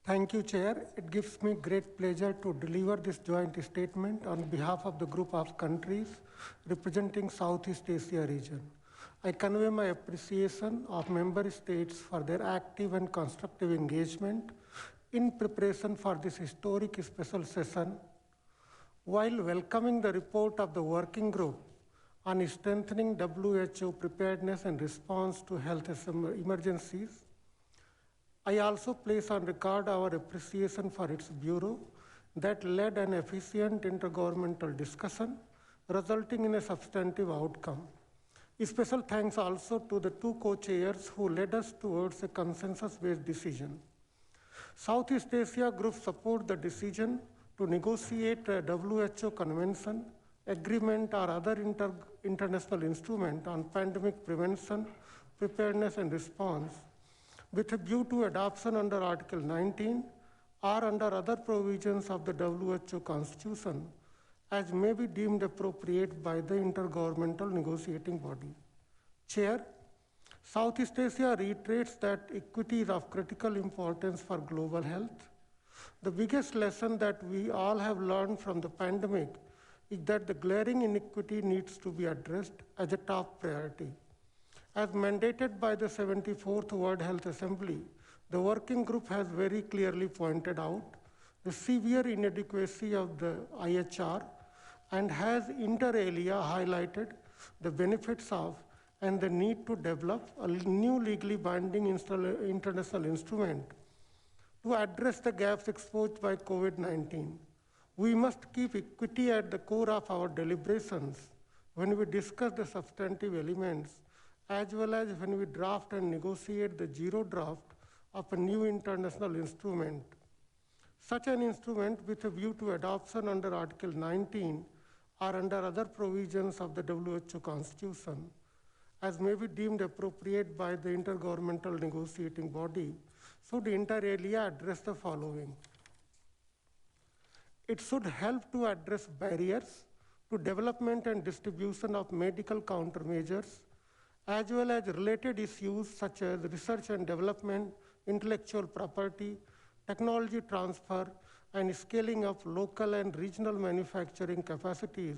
Thank you, Chair. It gives me great pleasure to deliver this joint statement on behalf of the group of countries representing Southeast Asia region. I convey my appreciation of member states for their active and constructive engagement in preparation for this historic special session. While welcoming the report of the working group on strengthening WHO preparedness and response to health emergencies, I also place on record our appreciation for its bureau that led an efficient intergovernmental discussion, resulting in a substantive outcome. A special thanks also to the two co-chairs who led us towards a consensus-based decision. Southeast Asia Group support the decision to negotiate a WHO convention, agreement, or other international instrument on pandemic prevention, preparedness, and response, with a view to adoption under Article 19 or under other provisions of the WHO Constitution, as may be deemed appropriate by the intergovernmental negotiating body. Chair, Southeast Asia reiterates that equity is of critical importance for global health. The biggest lesson that we all have learned from the pandemic is that the glaring inequity needs to be addressed as a top priority. As mandated by the 74th World Health Assembly, the working group has very clearly pointed out the severe inadequacy of the IHR and has inter alia highlighted the benefits of and the need to develop a new legally binding international instrument to address the gaps exposed by COVID-19. We must keep equity at the core of our deliberations when we discuss the substantive elements, as well as when we draft and negotiate the zero draft of a new international instrument. Such an instrument with a view to adoption under Article 19 or under other provisions of the WHO Constitution, as may be deemed appropriate by the intergovernmental negotiating body, should inter alia address the following. It should help to address barriers to development and distribution of medical countermeasures, as well as related issues such as research and development, intellectual property, technology transfer, and scaling of local and regional manufacturing capacities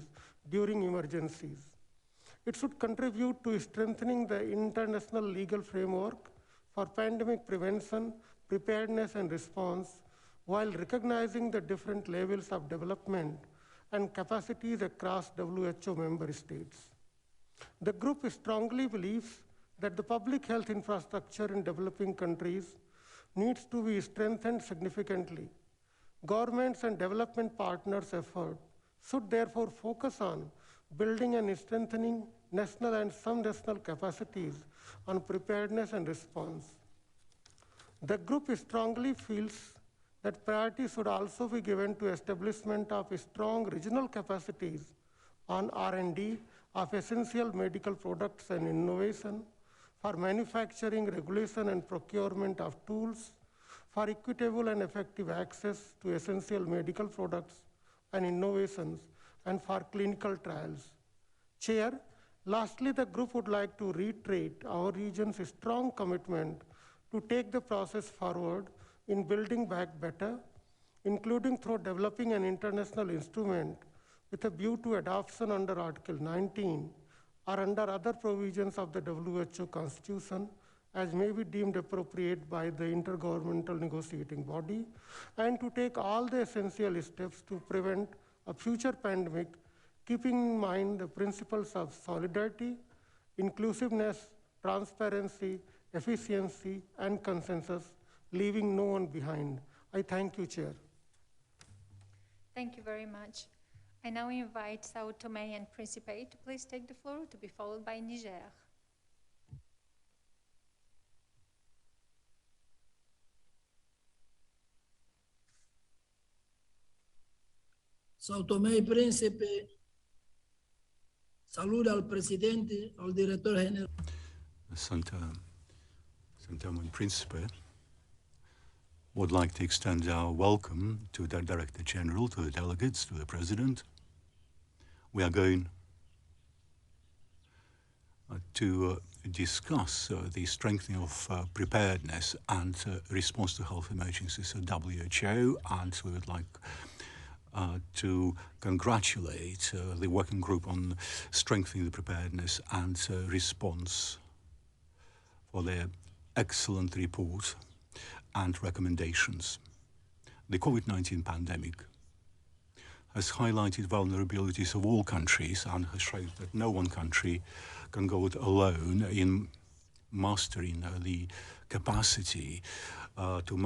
during emergencies. It should contribute to strengthening the international legal framework for pandemic prevention, preparedness, and response, while recognizing the different levels of development and capacities across WHO member states. The group strongly believes that the public health infrastructure in developing countries needs to be strengthened significantly. Governments and development partners' effort should therefore focus on building and strengthening national and subnational capacities on preparedness and response. The group strongly feels that priority should also be given to establishment of strong regional capacities on R&D of essential medical products and innovation, for manufacturing, regulation, and procurement of tools, for equitable and effective access to essential medical products and innovations, and for clinical trials. Chair, lastly, the group would like to reiterate our region's strong commitment to take the process forward in building back better, including through developing an international instrument with a view to adoption under Article 19 or under other provisions of the WHO Constitution, as may be deemed appropriate by the intergovernmental negotiating body, and to take all the essential steps to prevent a future pandemic, keeping in mind the principles of solidarity, inclusiveness, transparency, efficiency, and consensus, leaving no one behind. I thank you, Chair. Thank you very much. I now invite São Tomé and Príncipe to please take the floor, to be followed by Niger. São Tomé y Príncipe saluda al presidente, al director general. São Tomé and Príncipe would like to extend our welcome to the Director General, to the delegates, to the President. We are going to discuss the strengthening of preparedness and response to health emergencies at WHO, and we would like to congratulate the working group on strengthening the preparedness and response for their excellent report and recommendations. The COVID-19 pandemic has highlighted vulnerabilities of all countries and has shown that no one country can go it alone in mastering the capacity to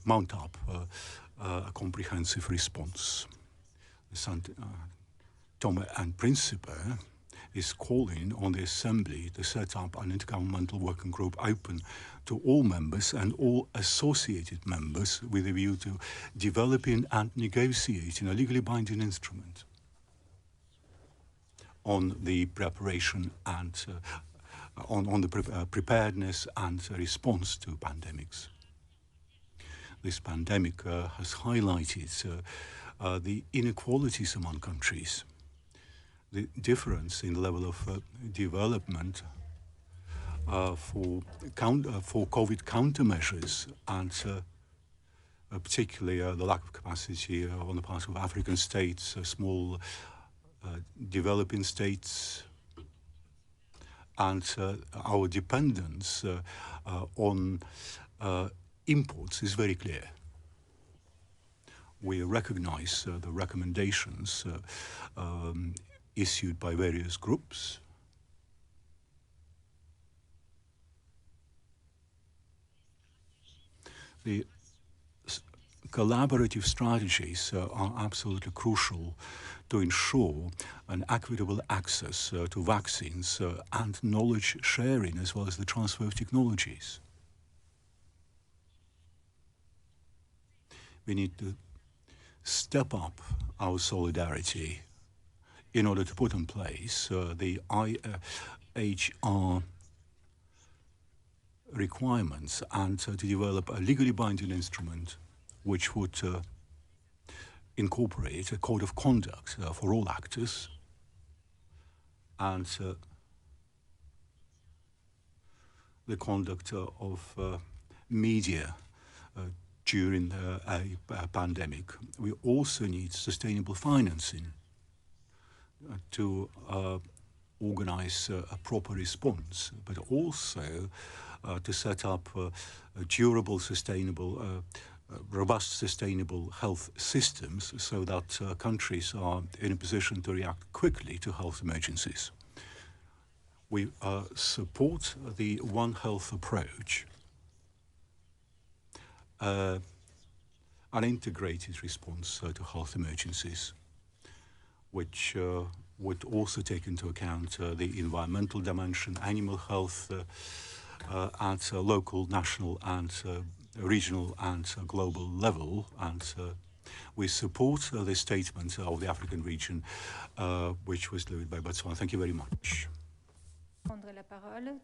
mount up a comprehensive response. Tome and Principe is calling on the Assembly to set up an intergovernmental working group open to all members and all associated members with a view to developing and negotiating a legally binding instrument on the preparation and on the preparedness and response to pandemics. This pandemic has highlighted the inequalities among countries, the difference in the level of development for COVID countermeasures, and particularly the lack of capacity on the part of African states, small developing states, and our dependence on imports is very clear. We recognize the recommendations issued by various groups. The collaborative strategies are absolutely crucial to ensure an equitable access to vaccines and knowledge sharing, as well as the transfer of technologies. We need to step up our solidarity in order to put in place the IHR requirements and to develop a legally binding instrument which would incorporate a code of conduct for all actors, and the conduct of media during a pandemic. We also need sustainable financing to organize a proper response, but also to set up durable, sustainable, robust, sustainable health systems so that countries are in a position to react quickly to health emergencies. We support the One Health approach, an integrated response to health emergencies, which would also take into account the environmental dimension, animal health at local, national, and regional and global level. And we support the statement of the African region, which was delivered by Botswana. Thank you very much. La parole,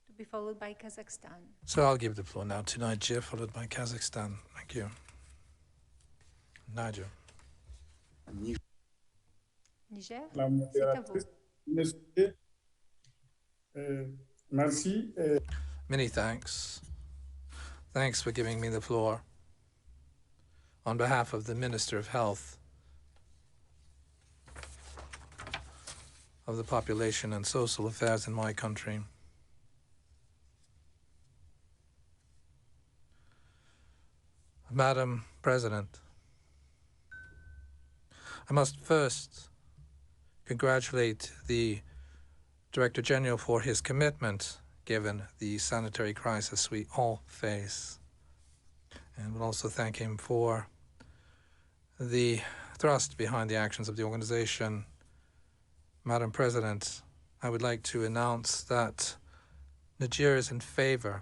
to be followed by Kazakhstan. So I'll give the floor now to Niger, followed by Kazakhstan. Thank you. Niger. Niger, c'est à vous. Merci. Many thanks. Thanks for giving me the floor. On behalf of the Minister of Health, of the Population and Social Affairs in my country, Madam President, I must first congratulate the Director General for his commitment given the sanitary crisis we all face, and would also thank him for the thrust behind the actions of the organization. Madam President, I would like to announce that Niger is in favor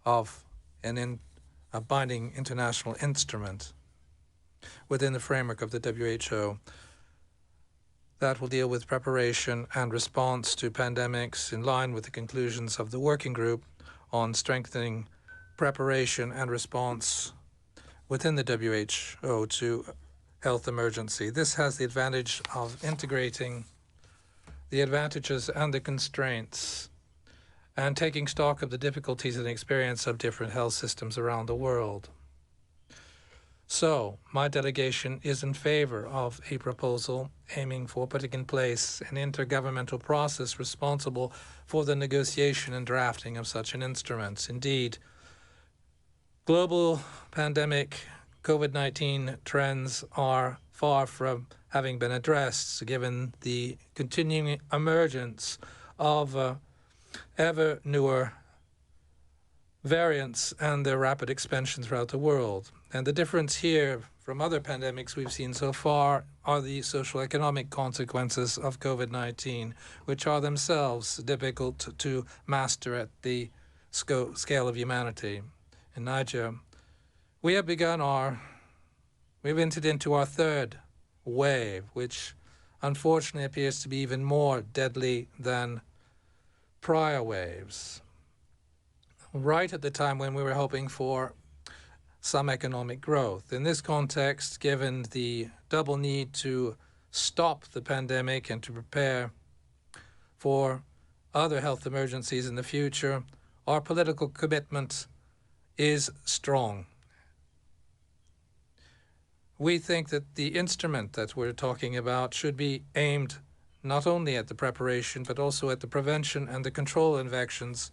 of a binding international instrument within the framework of the WHO that will deal with preparation and response to pandemics in line with the conclusions of the working group on strengthening preparation and response within the WHO to health emergency. This has the advantage of integrating the advantages and the constraints, and taking stock of the difficulties and experience of different health systems around the world. So, my delegation is in favor of a proposal aiming for putting in place an intergovernmental process responsible for the negotiation and drafting of such an instrument. Indeed, global pandemic COVID-19 trends are far from having been addressed, given the continuing emergence of ever newer variants and their rapid expansion throughout the world. And the difference here from other pandemics we've seen so far are the social economic consequences of COVID-19, which are themselves difficult to master at the scale of humanity. In Niger, we've entered into our third wave, which unfortunately appears to be even more deadly than prior waves. Right at the time when we were hoping for some economic growth. In this context, given the double need to stop the pandemic and to prepare for other health emergencies in the future, our political commitment is strong. We think that the instrument that we're talking about should be aimed not only at the preparation, but also at the prevention and the control of infections,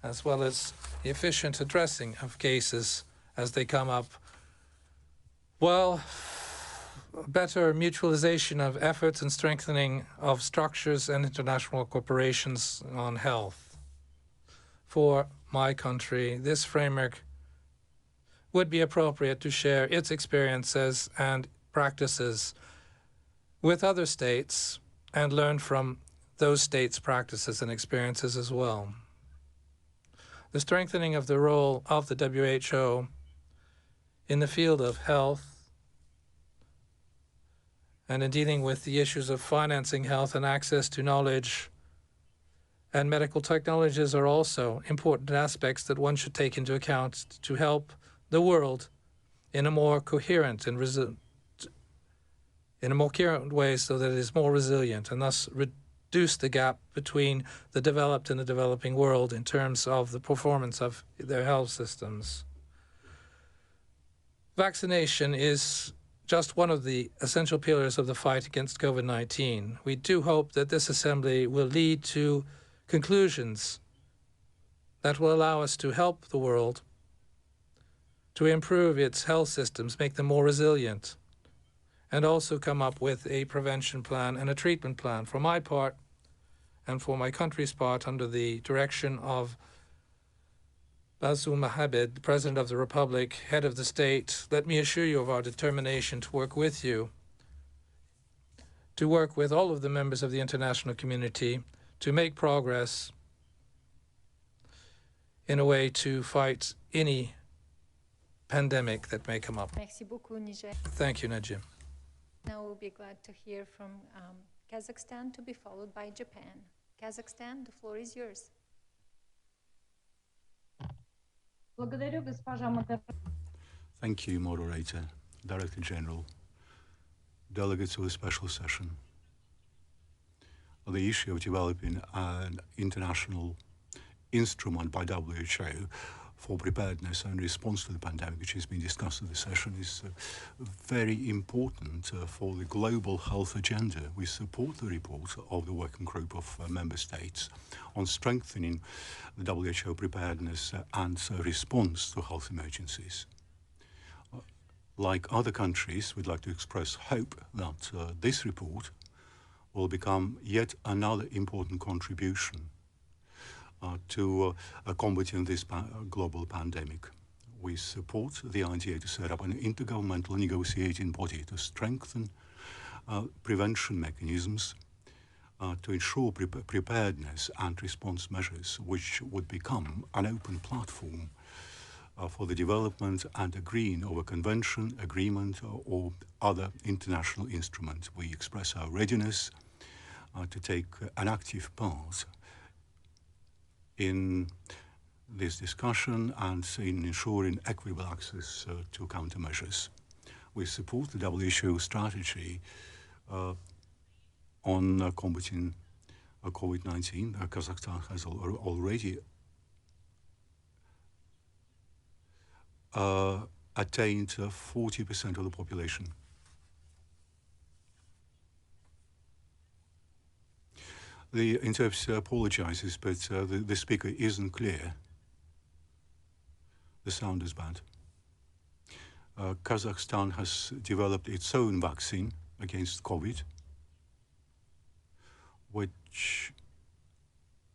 as well as the efficient addressing of cases as they come up. Well, better mutualization of efforts and strengthening of structures and international corporations on health. For my country, this framework would be appropriate to share its experiences and practices with other states and learn from those states' practices and experiences as well. The strengthening of the role of the WHO in the field of health and in dealing with the issues of financing health and access to knowledge and medical technologies are also important aspects that one should take into account to help the world in a more coherent and way so that it is more resilient and thus reduce the gap between the developed and the developing world in terms of the performance of their health systems. Vaccination is just one of the essential pillars of the fight against COVID-19. We do hope that this assembly will lead to conclusions that will allow us to help the world to improve its health systems, make them more resilient, and also come up with a prevention plan and a treatment plan. For my part, and for my country's part, under the direction of Bazoum Mohamed, President of the Republic, head of the state, let me assure you of our determination to work with you, to work with all of the members of the international community, to make progress in a way to fight any pandemic that may come up. Merci beaucoup, Niger. Thank you, Najim. Now we'll be glad to hear from Kazakhstan, to be followed by Japan. Kazakhstan, the floor is yours. Thank you, Moderator, Director General, delegates of the special session. The issue of developing an international instrument by WHO for preparedness and response to the pandemic, which has been discussed in the session, is very important for the global health agenda. We support the report of the working group of member states on strengthening the WHO preparedness and response to health emergencies. Like other countries, we'd like to express hope that this report will become yet another important contribution to combating this global pandemic. We support the idea to set up an intergovernmental negotiating body to strengthen prevention mechanisms to ensure preparedness and response measures, which would become an open platform for the development and agreeing of a convention, agreement, or other international instrument. We express our readiness to take an active part in this discussion and in ensuring equitable access to countermeasures. We support the WHO strategy on combating COVID-19. Kazakhstan has already attained 40% of the population. The interpreter apologizes, but the speaker isn't clear. The sound is bad. Kazakhstan has developed its own vaccine against COVID, which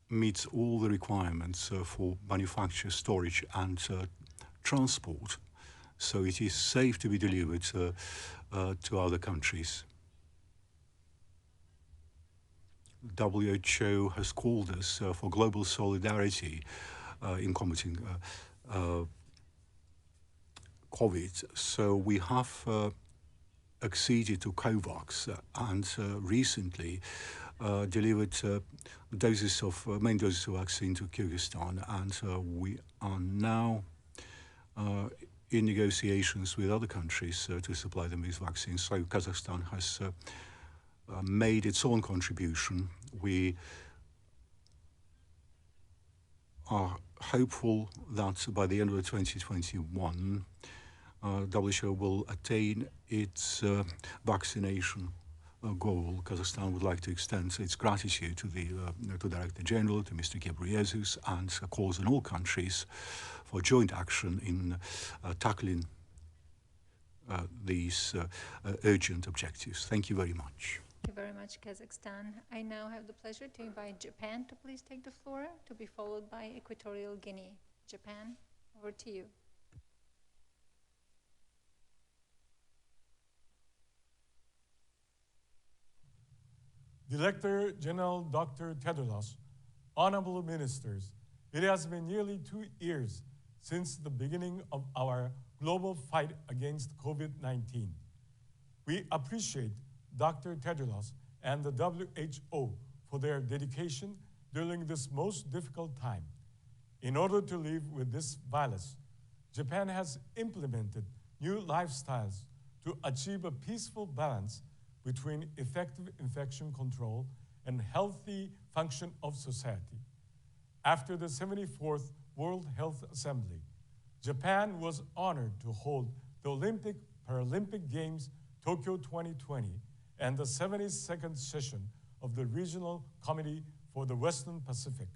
meets all the requirements for manufacture, storage, and transport. So it is safe to be delivered to other countries. WHO has called us for global solidarity in combating COVID. So we have acceded to COVAX and recently delivered main doses of vaccine to Kyrgyzstan, and we are now in negotiations with other countries to supply them with vaccines. So Kazakhstan has made its own contribution. We are hopeful that by the end of 2021, WHO will attain its vaccination goal. Kazakhstan would like to extend its gratitude to the Director General, to Mr. Ghebreyesus, and calls on all countries for joint action in tackling these urgent objectives. Thank you very much. Thank you very much, Kazakhstan. I now have the pleasure to invite Japan to please take the floor, to be followed by Equatorial Guinea. Japan, over to you. Director General Dr. Tedros, honorable ministers, it has been nearly 2 years since the beginning of our global fight against COVID-19. We appreciate Dr. Tedros and the WHO for their dedication during this most difficult time. In order to live with this virus, Japan has implemented new lifestyles to achieve a peaceful balance between effective infection control and healthy function of society. After the 74th World Health Assembly, Japan was honored to hold the Paralympic Games Tokyo 2020 and the 72nd session of the Regional Committee for the Western Pacific.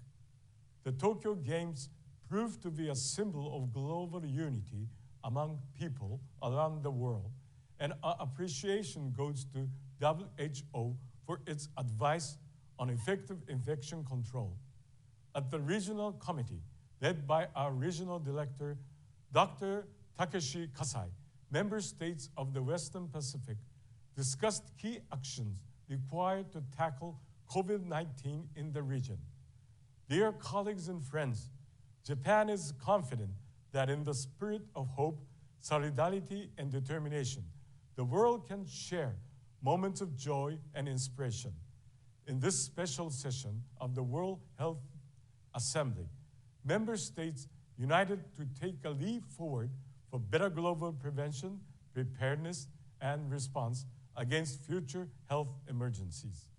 The Tokyo Games proved to be a symbol of global unity among people around the world, and our appreciation goes to WHO for its advice on effective infection control. At the Regional Committee, led by our Regional Director, Dr. Takeshi Kasai, member states of the Western Pacific discussed key actions required to tackle COVID-19 in the region. Dear colleagues and friends, Japan is confident that in the spirit of hope, solidarity, and determination, the world can share moments of joy and inspiration. In this special session of the World Health Assembly, member states united to take a leap forward for better global prevention, preparedness, and response against future health emergencies.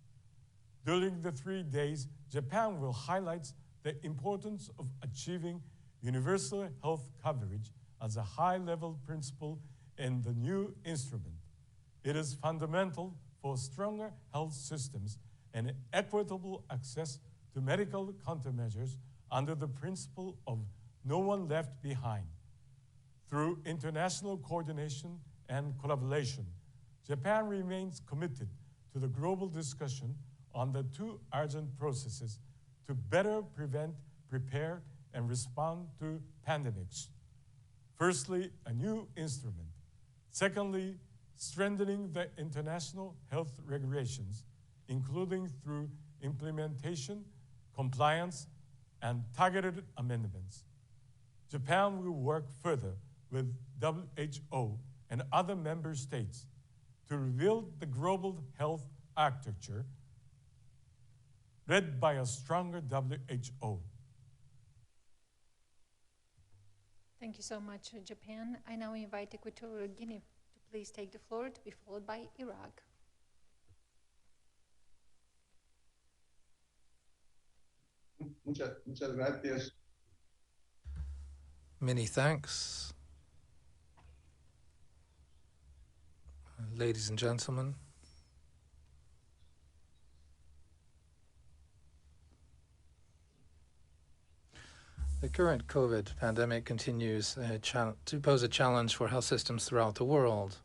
During the 3 days, Japan will highlight the importance of achieving universal health coverage as a high-level principle in the new instrument. It is fundamental for stronger health systems and equitable access to medical countermeasures under the principle of no one left behind. Through international coordination and collaboration, Japan remains committed to the global discussion on the 2 urgent processes to better prevent, prepare, and respond to pandemics. Firstly, a new instrument. Secondly, strengthening the international health regulations, including through implementation, compliance, and targeted amendments. Japan will work further with WHO and other member states to rebuild the global health architecture led by a stronger WHO. Thank you so much, Japan. I now invite Equatorial Guinea to please take the floor, to be followed by Iraq. Muchas gracias. Many thanks, ladies and gentlemen. The current COVID pandemic continues to pose a challenge for health systems throughout the world.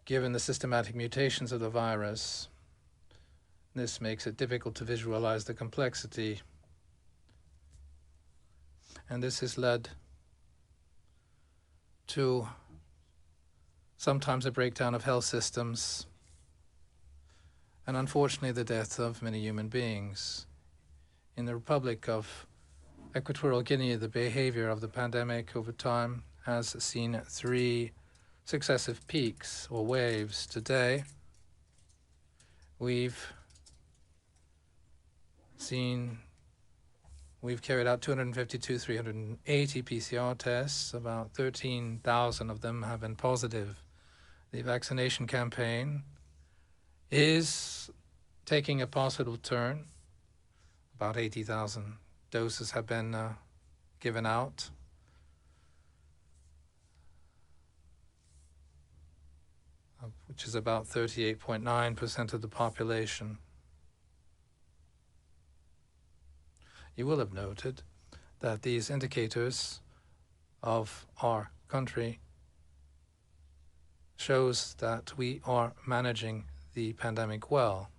Given the systematic mutations of the virus, this makes it difficult to visualize the complexity, and this has led to sometimes a breakdown of health systems and unfortunately the death of many human beings. In the Republic of Equatorial Guinea, the behavior of the pandemic over time has seen 3 successive peaks or waves. Today, we've carried out 380 PCR tests. About 13,000 of them have been positive. The vaccination campaign is taking a positive turn. About 80,000 doses have been given out. Which is about 38.9% of the population. You will have noted that these indicators of our country shows that we are managing the pandemic well.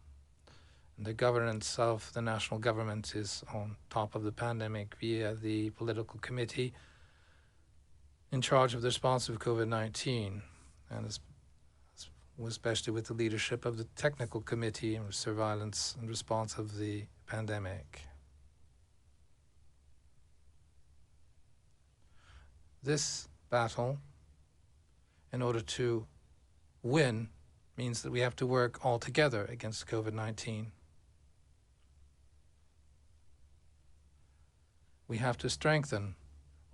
The governance of the national government is on top of the pandemic via the political committee in charge of the response of COVID-19, and especially with the leadership of the technical committee in surveillance and response of the pandemic. This battle, in order to win, means that we have to work all together against COVID-19. We have to strengthen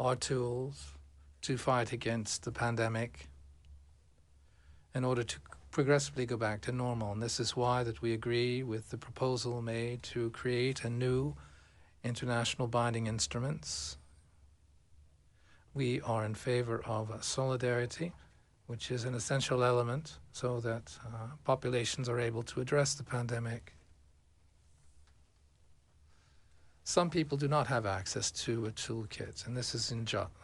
our tools to fight against the pandemic in order to progressively go back to normal. And this is why that we agree with the proposal made to create a new international binding instruments. We are in favor of solidarity, which is an essential element so that populations are able to address the pandemic. Some people do not have access to a toolkit, and this is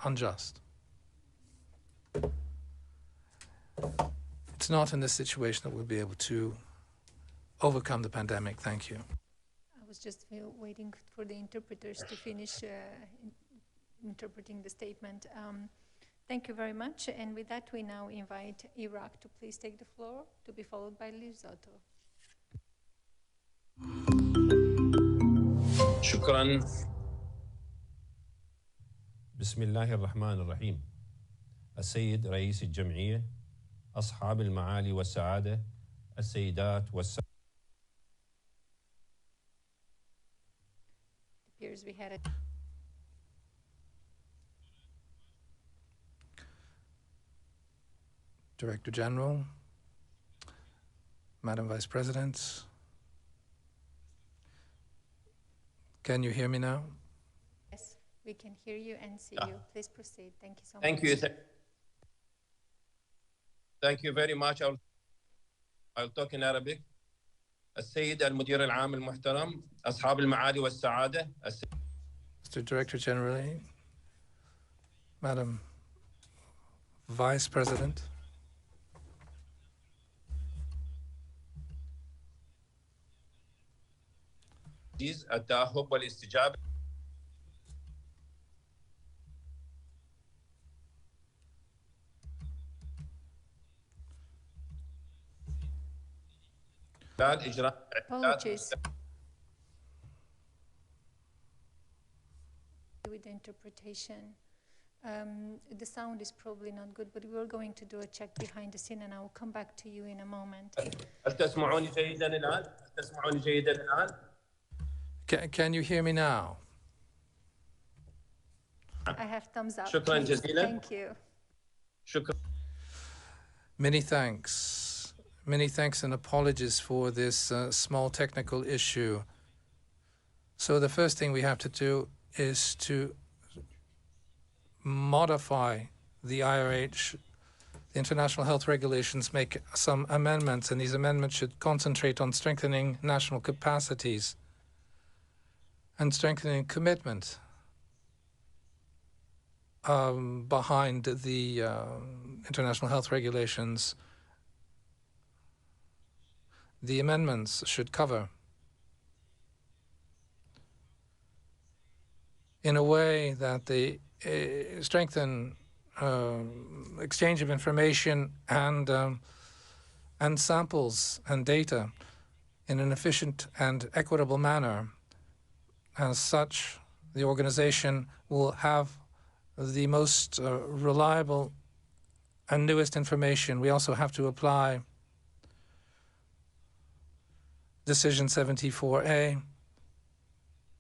unjust. It's not in this situation that we'll be able to overcome the pandemic. Thank you. I was just waiting for the interpreters to finish interpreting the statement. Thank you very much. And with that, we now invite Iraq to please take the floor, to be followed by Lesotho. شكرا. بسم الله الرحمن الرحيم. السيد رئيس الجمعية، أصحاب المعالي والسعادة، السيدات والسادة. Appears we had a Director General, Madam Vice President, can you hear me now? Yes, we can hear you and see you. Please proceed. Thank you so much. Thank you. Thank you very much. I'll talk in Arabic. السيد المدير العام المحترم، أصحاب المعالي والسعادة. Mr. Director General, Madam Vice President, التأهب والاستجابة Apologies with the interpretation. The sound is probably not good, but we're going to do a check behind the scene and I will come back to you in a moment. هل تسمعوني جيدا الآن؟ هل تسمعوني جيدا الآن؟ Can you hear me now? I have thumbs up. شكرا جزيلا. Thank you. شكرا. Many thanks. Many thanks and apologies for this small technical issue. So the first thing we have to do is to modify the IRH, the international health regulations, make some amendments, and these amendments should concentrate on strengthening national capacities and strengthening commitment behind the international health regulations. The amendments should cover, in a way that they strengthen exchange of information and samples and data in an efficient and equitable manner. As such, the organization will have the most reliable and newest information. We also have to apply Decision 74A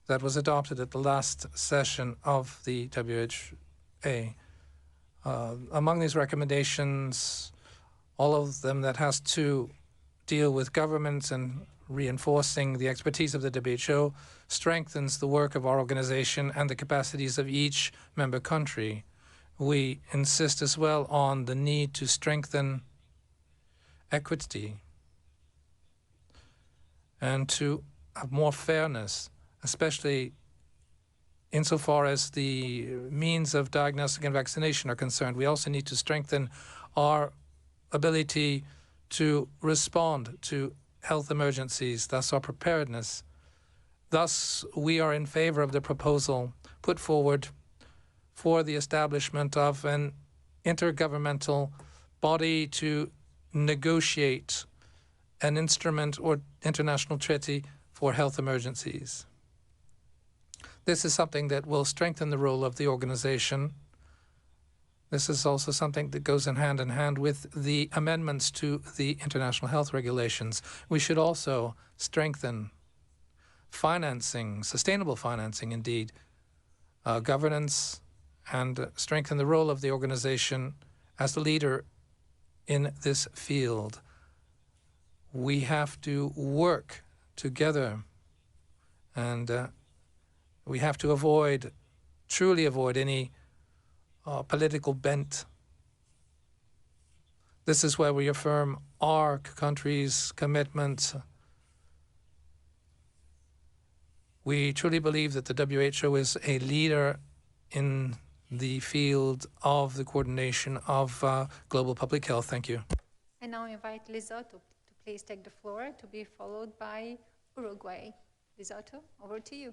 that was adopted at the last session of the WHA. Among these recommendations, all of them that has to deal with governments and reinforcing the expertise of the WHO strengthens the work of our organization and the capacities of each member country. We insist as well on the need to strengthen equity and to have more fairness, especially insofar as the means of diagnostic and vaccination are concerned. We also need to strengthen our ability to respond to health emergencies, thus our preparedness. Thus, we are in favor of the proposal put forward for the establishment of an intergovernmental body to negotiate an instrument or international treaty for health emergencies. This is something that will strengthen the role of the organization. This is also something that goes in hand with the amendments to the international health regulations. We should also strengthen financing, sustainable financing indeed, governance, and strengthen the role of the organization as the leader in this field. We have to work together, and we have to truly avoid any political bent. This is where we affirm our country's commitment. We truly believe that the WHO is a leader in the field of the coordination of global public health. Thank you. I now invite Lesotho to please take the floor, to be followed by Uruguay. Lesotho, over to you.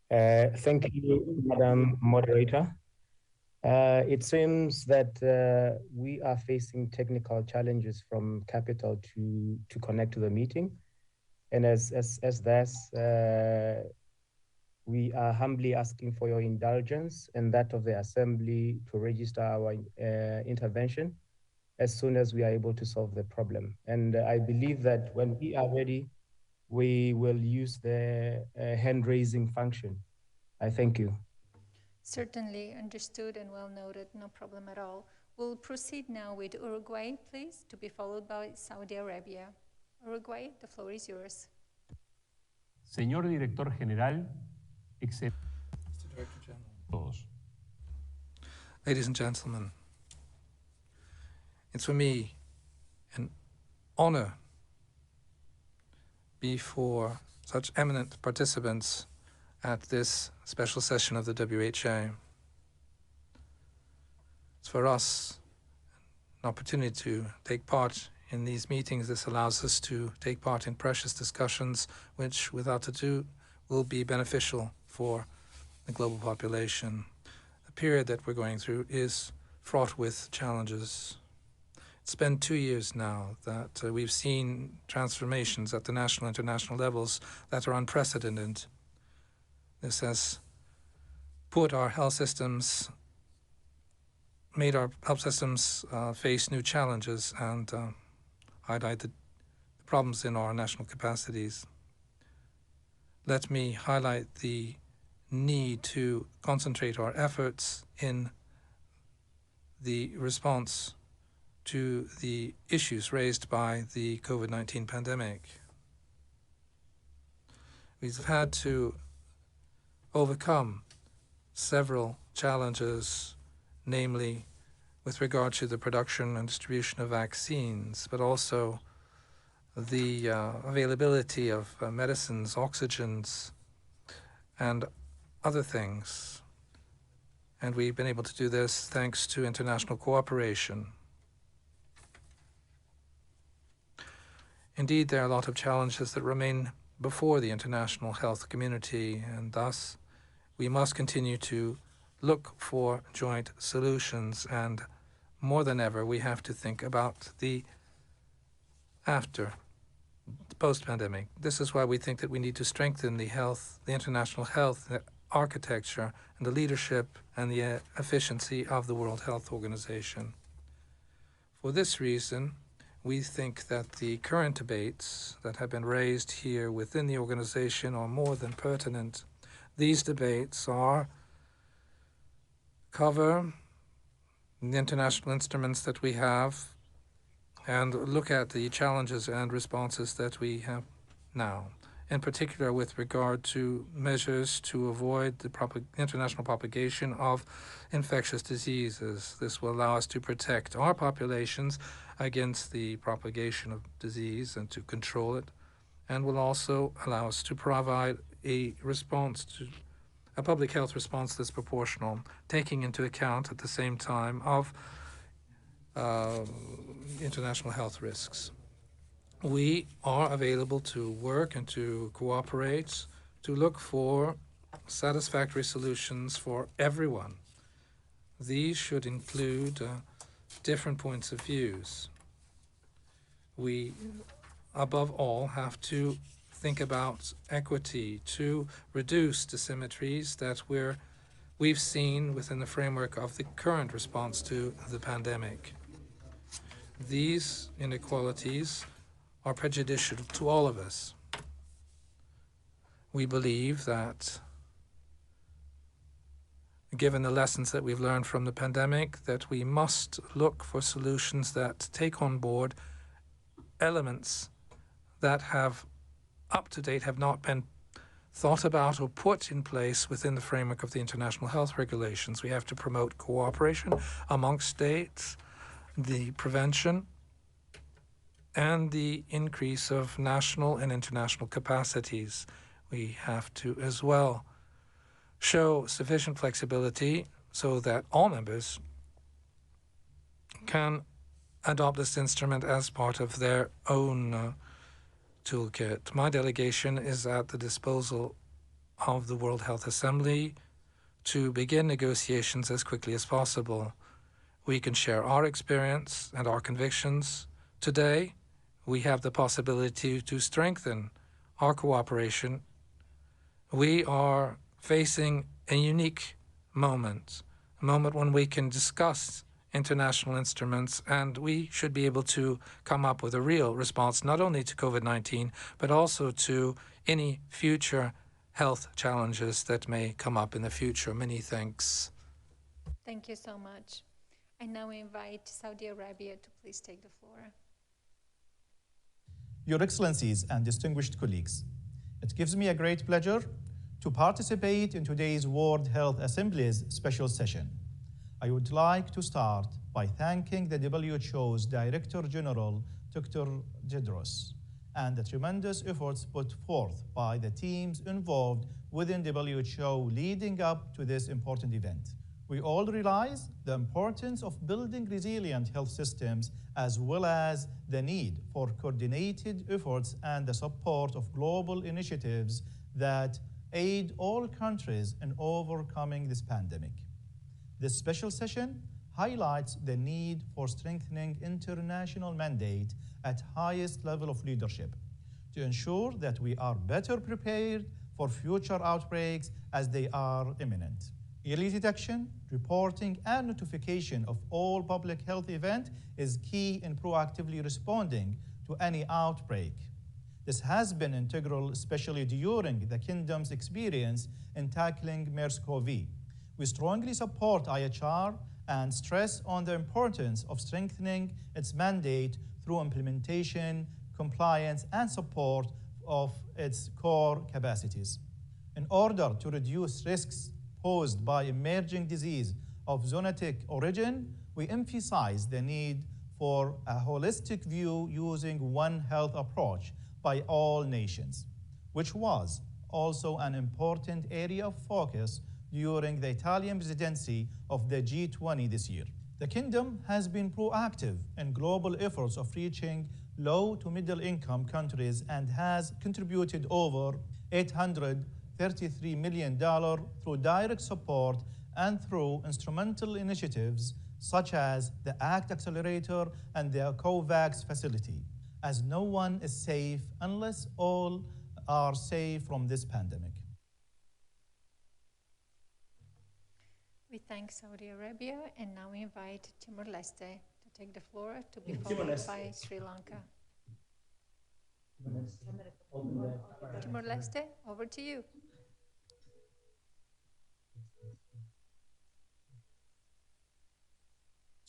Thank you, Madam Moderator. It seems that we are facing technical challenges from Capital to connect to the meeting. And as this, we are humbly asking for your indulgence and that of the Assembly to register our intervention as soon as we are able to solve the problem. And I believe that when we are ready, we will use the hand-raising function. I thank you. Certainly understood and well noted, no problem at all. We'll proceed now with Uruguay, please, to be followed by Saudi Arabia. Uruguay, the floor is yours. Señor Director General, Mr. Director General. Ladies and gentlemen, it's for me an honor before such eminent participants at this special session of the WHA. It's for us an opportunity to take part in these meetings. This allows us to take part in precious discussions, which, without ado, will be beneficial for the global population. The period that we're going through is fraught with challenges. It's been 2 years now that we've seen transformations at the national and international levels that are unprecedented. This has put our health systems, made our health systems face new challenges and highlight the problems in our national capacities. Let me highlight the need to concentrate our efforts in the response to the issues raised by the COVID-19 pandemic. We've had to overcome several challenges, namely with regard to the production and distribution of vaccines, but also the availability of medicines, oxygens, and other things. And we've been able to do this thanks to international cooperation. Indeed, there are a lot of challenges that remain before the international health community, and thus we must continue to look for joint solutions, and more than ever we have to think about the after, the post-pandemic. This is why we think that we need to strengthen the international health architecture and the leadership and the efficiency of the World Health Organization. For this reason, we think that the current debates that have been raised here within the organization are more than pertinent. These debates cover the international instruments that we have and look at the challenges and responses that we have now, in particular with regard to measures to avoid the international propagation of infectious diseases. This will allow us to protect our populations against the propagation of disease and to control it, and will also allow us to provide a response to a public health response that's proportional, taking into account at the same time of international health risks. We are available to work and to cooperate, to look for satisfactory solutions for everyone. These should include different points of views. We, above all, have to think about equity to reduce dissymmetries that we've seen within the framework of the current response to the pandemic. These inequalities are prejudicial to all of us. We believe that, given the lessons that we've learned from the pandemic, that we must look for solutions that take on board elements that have not been thought about or put in place within the framework of the international health regulations. We have to promote cooperation amongst states, the prevention, and the increase of national and international capacities. We have to as well show sufficient flexibility so that all members can adopt this instrument as part of their own toolkit. My delegation is at the disposal of the World Health Assembly to begin negotiations as quickly as possible. We can share our experience and our convictions. Today, we have the possibility to strengthen our cooperation. We are facing a unique moment, a moment when we can discuss international instruments, and we should be able to come up with a real response, not only to COVID-19, but also to any future health challenges that may come up in the future. Many thanks. Thank you so much. I now invite Saudi Arabia to please take the floor. Your Excellencies and distinguished colleagues, it gives me a great pleasure to participate in today's World Health Assembly's special session. I would like to start by thanking the WHO's Director General, Dr. Tedros, and the tremendous efforts put forth by the teams involved within WHO leading up to this important event. We all realize the importance of building resilient health systems, as well as the need for coordinated efforts and the support of global initiatives that aid all countries in overcoming this pandemic. This special session highlights the need for strengthening international mandate at highest level of leadership to ensure that we are better prepared for future outbreaks as they are imminent. Early detection, reporting, and notification of all public health events is key in proactively responding to any outbreak. This has been integral, especially during the Kingdom's experience in tackling MERS-CoV. We strongly support IHR and stress on the importance of strengthening its mandate through implementation, compliance, and support of its core capacities. In order to reduce risks posed by emerging disease of zoonotic origin, we emphasize the need for a holistic view using One Health approach by all nations, which was also an important area of focus during the Italian presidency of the G20 this year. The Kingdom has been proactive in global efforts of reaching low to middle income countries and has contributed over $833 million through direct support and through instrumental initiatives such as the ACT Accelerator and the COVAX facility, as no one is safe unless all are safe from this pandemic. We thank Saudi Arabia and now invite Timor-Leste to take the floor to be followed by Sri Lanka. Timor-Leste, over to you.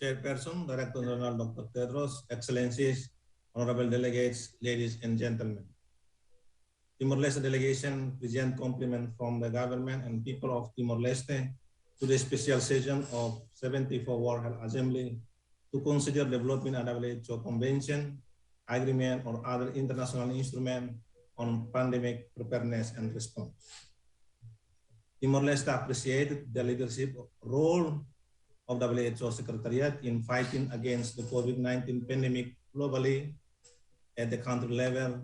Chairperson, Director General Dr. Tedros, Excellencies, Honorable Delegates, ladies and gentlemen. Timor-Leste delegation present compliment from the government and people of Timor-Leste to the special session of 74th World Health Assembly to consider developing a WHO convention, agreement, or other international instrument on pandemic preparedness and response. Timor-Leste appreciated the leadership role of WHO Secretariat in fighting against the COVID-19 pandemic globally at the country level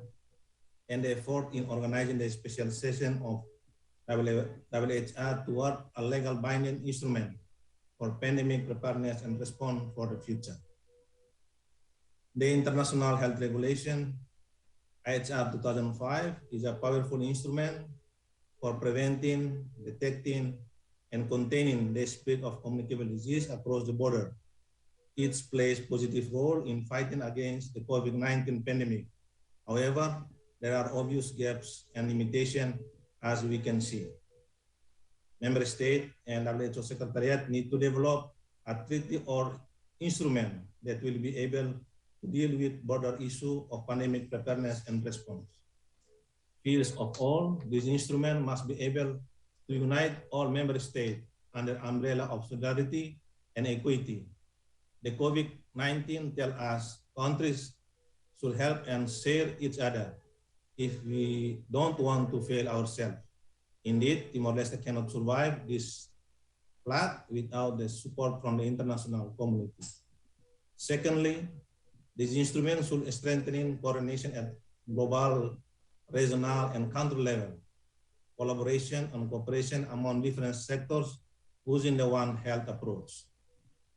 and the effort in organizing the special session of WHO toward a legal binding instrument for pandemic preparedness and response for the future. The International Health Regulation, IHR 2005, is a powerful instrument for preventing, detecting, and containing the spread of communicable disease across the border. It plays a positive role in fighting against the COVID-19 pandemic. However, there are obvious gaps and limitations as we can see. Member States and WHO Secretariat need to develop a treaty or instrument that will be able to deal with border issue of pandemic preparedness and response. First of all, this instrument must be able to unite all member states under umbrella of solidarity and equity. The COVID-19 tells us countries should help and share each other if we don't want to fail ourselves. Indeed, Timor-Leste cannot survive this flood without the support from the international community. Secondly, this instrument should strengthen coordination at global, regional, and country level, collaboration and cooperation among different sectors using the One Health approach.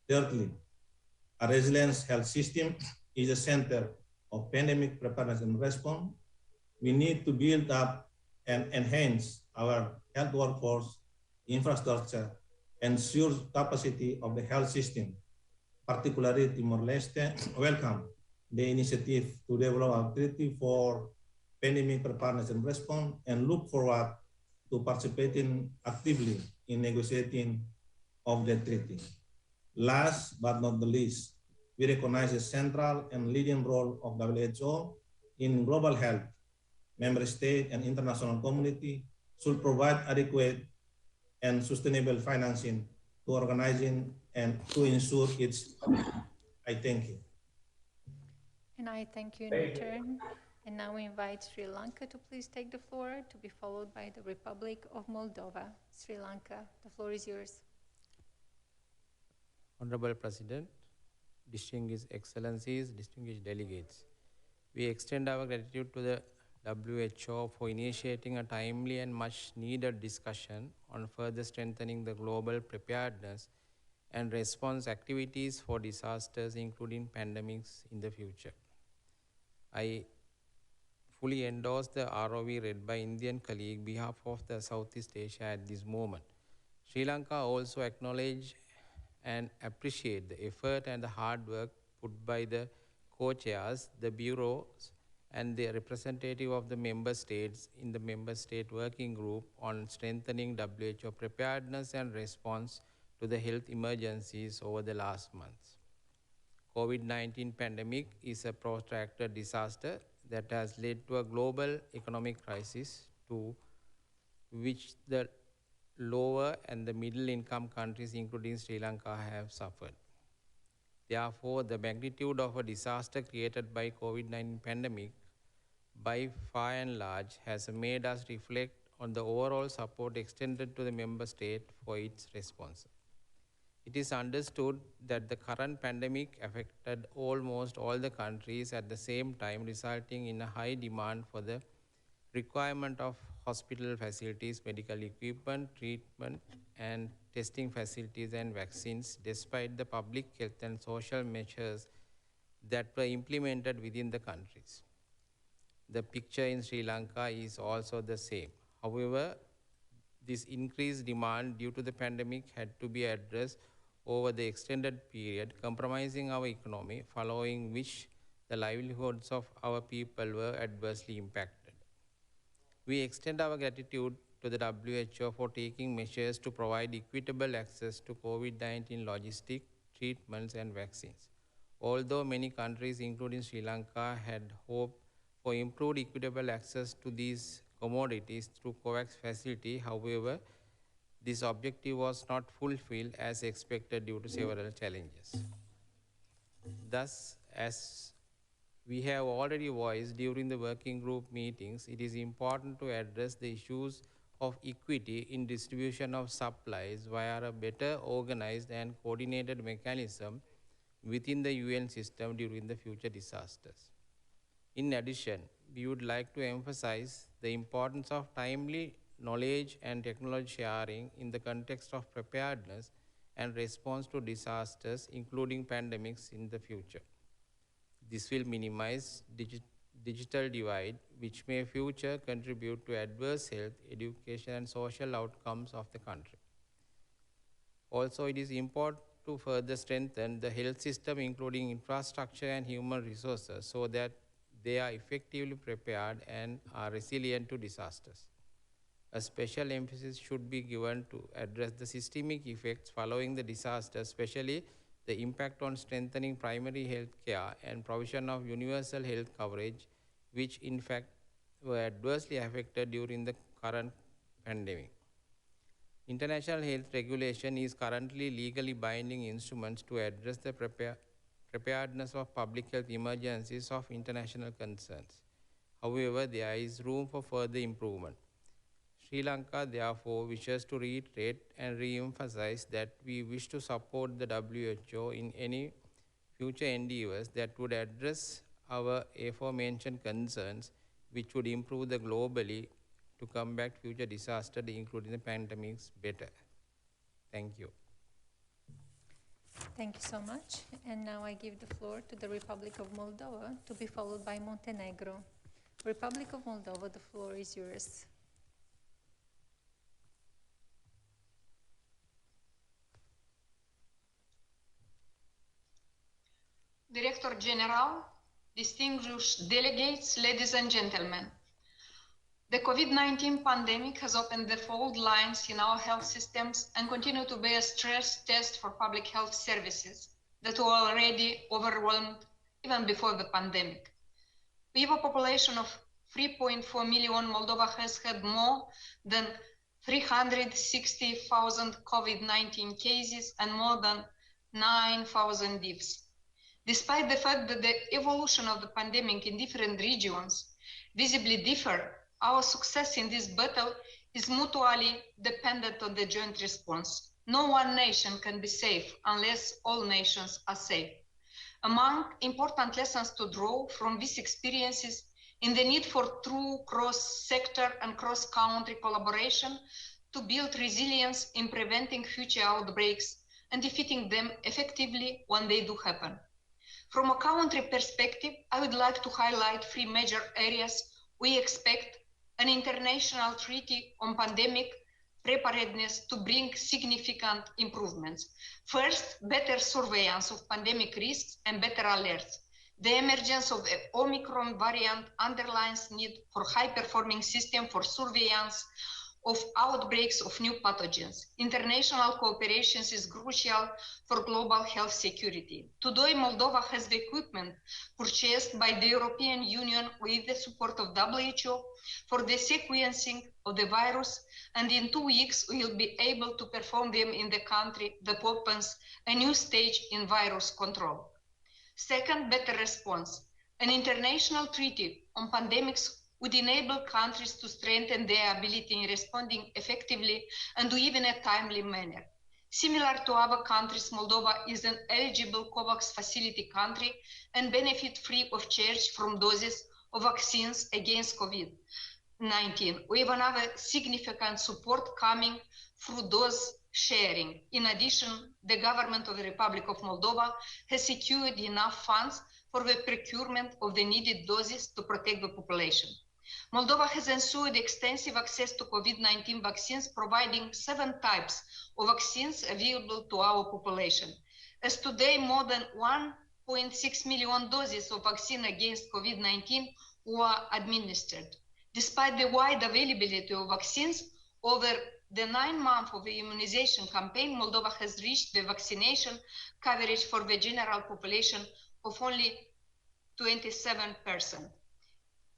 Thirdly, a resilient health system is a center of pandemic preparedness and response. We need to build up and enhance our health workforce, infrastructure, ensure capacity of the health system. Particularly Timor-Leste welcome the initiative to develop a treaty for pandemic preparedness and response and look forward to participating actively in negotiating of the treaty. Last but not the least, we recognize the central and leading role of WHO in global health. Member state and international community should provide adequate and sustainable financing to organizing and to ensure its. I thank you. And I thank you in return. And now we invite Sri Lanka to please take the floor to be followed by the Republic of Moldova. Sri Lanka, the floor is yours. Honorable President, distinguished excellencies, distinguished delegates, we extend our gratitude to the WHO for initiating a timely and much needed discussion on further strengthening the global preparedness and response activities for disasters, including pandemics in the future. I fully endorse the ROV read by Indian colleague on behalf of the Southeast Asia at this moment. Sri Lanka also acknowledge and appreciate the effort and the hard work put by the co-chairs, the bureaus, and the representative of the member states in the member state working group on strengthening WHO preparedness and response to the health emergencies over the last months. COVID-19 pandemic is a protracted disaster that has led to a global economic crisis to which the lower and the middle income countries, including Sri Lanka, have suffered. Therefore, the magnitude of a disaster created by COVID-19 pandemic by far and large has made us reflect on the overall support extended to the member state for its response. It is understood that the current pandemic affected almost all the countries at the same time, resulting in a high demand for the requirement of hospital facilities, medical equipment, treatment, and testing facilities and vaccines, despite the public health and social measures that were implemented within the countries. The picture in Sri Lanka is also the same. However, this increased demand due to the pandemic had to be addressed over the extended period, compromising our economy, following which the livelihoods of our people were adversely impacted. We extend our gratitude to the WHO for taking measures to provide equitable access to COVID-19 logistic treatments and vaccines. Although many countries, including Sri Lanka, had hoped for improved equitable access to these commodities through COVAX facility, however, this objective was not fulfilled as expected due to several challenges. Thus, as we have already voiced during the working group meetings, it is important to address the issues of equity in distribution of supplies via a better organized and coordinated mechanism within the UN system during the future disasters. In addition, we would like to emphasize the importance of timely knowledge and technology sharing in the context of preparedness and response to disasters, including pandemics in the future. This will minimize digital divide, which may future contribute to adverse health, education, and social outcomes of the country. Also, it is important to further strengthen the health system, including infrastructure and human resources, so that they are effectively prepared and are resilient to disasters. A special emphasis should be given to address the systemic effects following the disaster, especially the impact on strengthening primary health care and provision of universal health coverage, which in fact were adversely affected during the current pandemic. International health regulation is currently legally binding instruments to address the preparedness of public health emergencies of international concerns. However, there is room for further improvement. Sri Lanka, therefore, wishes to reiterate and re-emphasize that we wish to support the WHO in any future endeavors that would address our aforementioned concerns, which would improve the globally to combat future disasters, including the pandemics, better. Thank you. Thank you so much. And now I give the floor to the Republic of Moldova, to be followed by Montenegro. Republic of Moldova, the floor is yours. Director General, distinguished delegates, ladies and gentlemen. The COVID-19 pandemic has opened the fault lines in our health systems and continue to be a stress test for public health services that were already overwhelmed even before the pandemic. We have a population of 3.4 million. Moldova has had more than 360,000 COVID-19 cases and more than 9,000 deaths. Despite the fact that the evolution of the pandemic in different regions visibly differ, our success in this battle is mutually dependent on the joint response. No one nation can be safe unless all nations are safe. Among important lessons to draw from these experiences in the need for true cross-sector and cross-country collaboration to build resilience in preventing future outbreaks and defeating them effectively when they do happen. From a country perspective, I would like to highlight three major areas we expect an international treaty on pandemic preparedness to bring significant improvements. First, better surveillance of pandemic risks and better alerts. The emergence of the Omicron variant underlines need for high-performing system for surveillance of outbreaks of new pathogens. International cooperation is crucial for global health security. Today, Moldova has the equipment purchased by the European Union with the support of WHO for the sequencing of the virus, and in 2 weeks, we will be able to perform them in the country that opens a new stage in virus control. Second, better response. An international treaty on pandemics would enable countries to strengthen their ability in responding effectively and to even a timely manner. Similar to other countries, Moldova is an eligible COVAX facility country and benefit free of charge from doses of vaccines against COVID-19. We have another significant support coming through dose sharing. In addition, the government of the Republic of Moldova has secured enough funds for the procurement of the needed doses to protect the population. Moldova has ensured extensive access to COVID-19 vaccines, providing 7 types of vaccines available to our population. As today, more than 1.6 million doses of vaccine against COVID-19 were administered. Despite the wide availability of vaccines, over the 9 months of the immunization campaign, Moldova has reached the vaccination coverage for the general population of only 27%.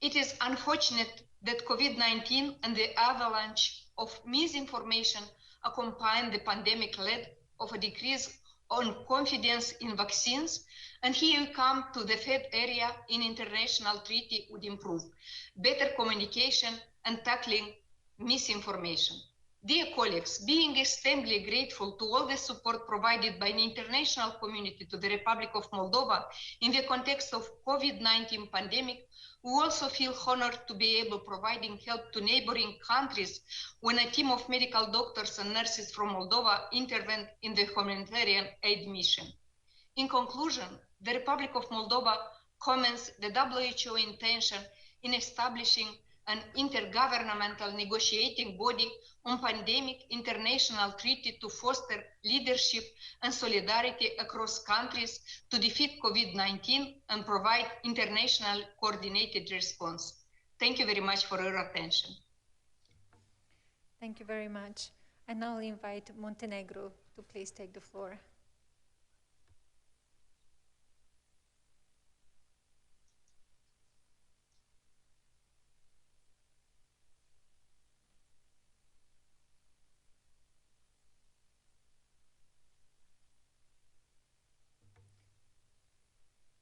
It is unfortunate that COVID-19 and the avalanche of misinformation accompanied the pandemic led of a decrease on confidence in vaccines. And here we come to the third area in international treaty would improve better communication and tackling misinformation. Dear colleagues, being extremely grateful to all the support provided by the international community to the Republic of Moldova in the context of COVID-19 pandemic, we also feel honored to be able providing help to neighboring countries when a team of medical doctors and nurses from Moldova intervened in the humanitarian aid mission. In conclusion, the Republic of Moldova commends the WHO intention in establishing an intergovernmental negotiating body on pandemic international treaty to foster leadership and solidarity across countries to defeat COVID-19 and provide international coordinated response. Thank you very much for your attention. Thank you very much. And now I'll invite Montenegro to please take the floor.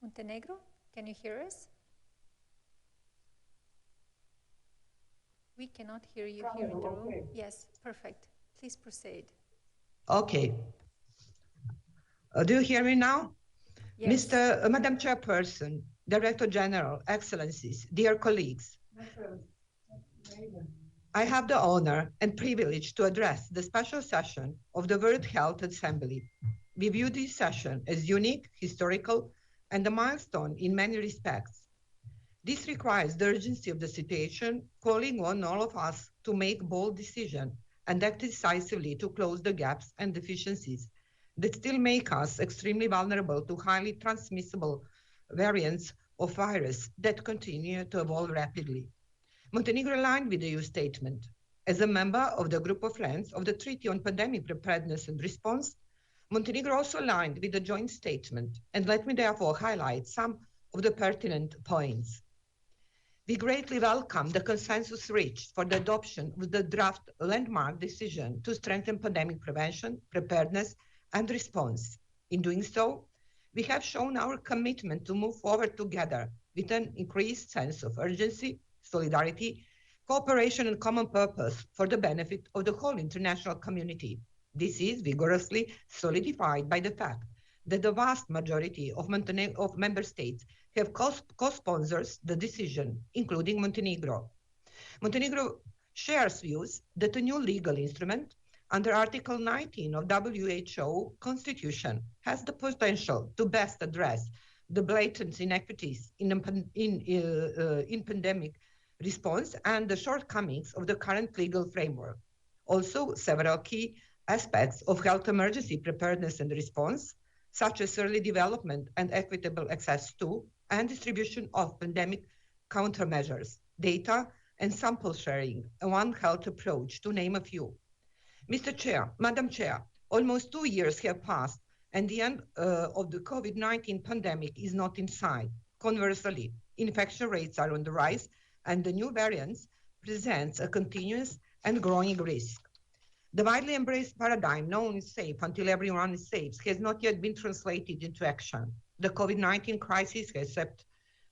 Montenegro, can you hear us? We cannot hear you here in the room. Yes, perfect. Please proceed. Okay. Do you hear me now? Yes. Madam Chairperson, Director General, Excellencies, dear colleagues, I have the honor and privilege to address the special session of the World Health Assembly. We view this session as unique, historical, and a milestone in many respects. This requires the urgency of the situation, calling on all of us to make bold decisions and act decisively to close the gaps and deficiencies that still make us extremely vulnerable to highly transmissible variants of virus that continue to evolve rapidly. Montenegro aligned with the EU statement. As a member of the Group of Friends of the Treaty on Pandemic Preparedness and Response, Montenegro also aligned with the joint statement, and let me therefore highlight some of the pertinent points. We greatly welcome the consensus reached for the adoption of the draft landmark decision to strengthen pandemic prevention, preparedness, and response. In doing so, we have shown our commitment to move forward together with an increased sense of urgency, solidarity, cooperation, and common purpose for the benefit of the whole international community. This is vigorously solidified by the fact that the vast majority of member states have co-sponsors the decision, including Montenegro. Montenegro shares views that a new legal instrument under Article 19 of WHO Constitution has the potential to best address the blatant inequities in pandemic response and the shortcomings of the current legal framework. Also, several key aspects of health emergency preparedness and response, such as early development and equitable access to and distribution of pandemic countermeasures, data and sample sharing, a One Health approach, to name a few. Madam Chair, almost 2 years have passed, and the end of the COVID-19 pandemic is not in sight. Conversely, infection rates are on the rise, and the new variants presents a continuous and growing risk. The widely embraced paradigm, known as safe until everyone is safe, has not yet been translated into action. The COVID-19 crisis has swept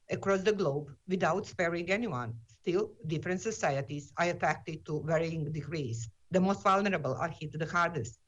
across the globe without sparing anyone. Still, different societies are affected to varying degrees. The most vulnerable are hit the hardest.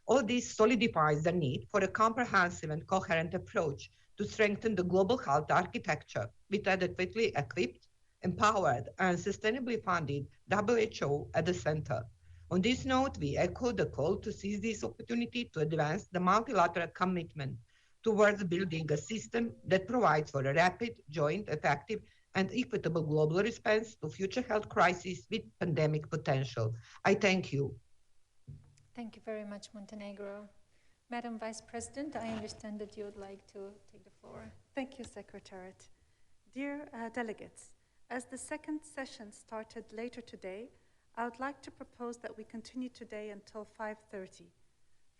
All this solidifies the need for a comprehensive and coherent approach to strengthen the global health architecture with adequately equipped, empowered, and sustainably funded WHO at the center. On this note, we echo the call to seize this opportunity to advance the multilateral commitment towards building a system that provides for a rapid, joint, effective, and equitable global response to future health crises with pandemic potential. I thank you. Thank you very much, Montenegro. Madam Vice President, I understand that you would like to take the floor. Thank you, Secretariat. Dear delegates, as the second session started later today, I would like to propose that we continue today until 5:30.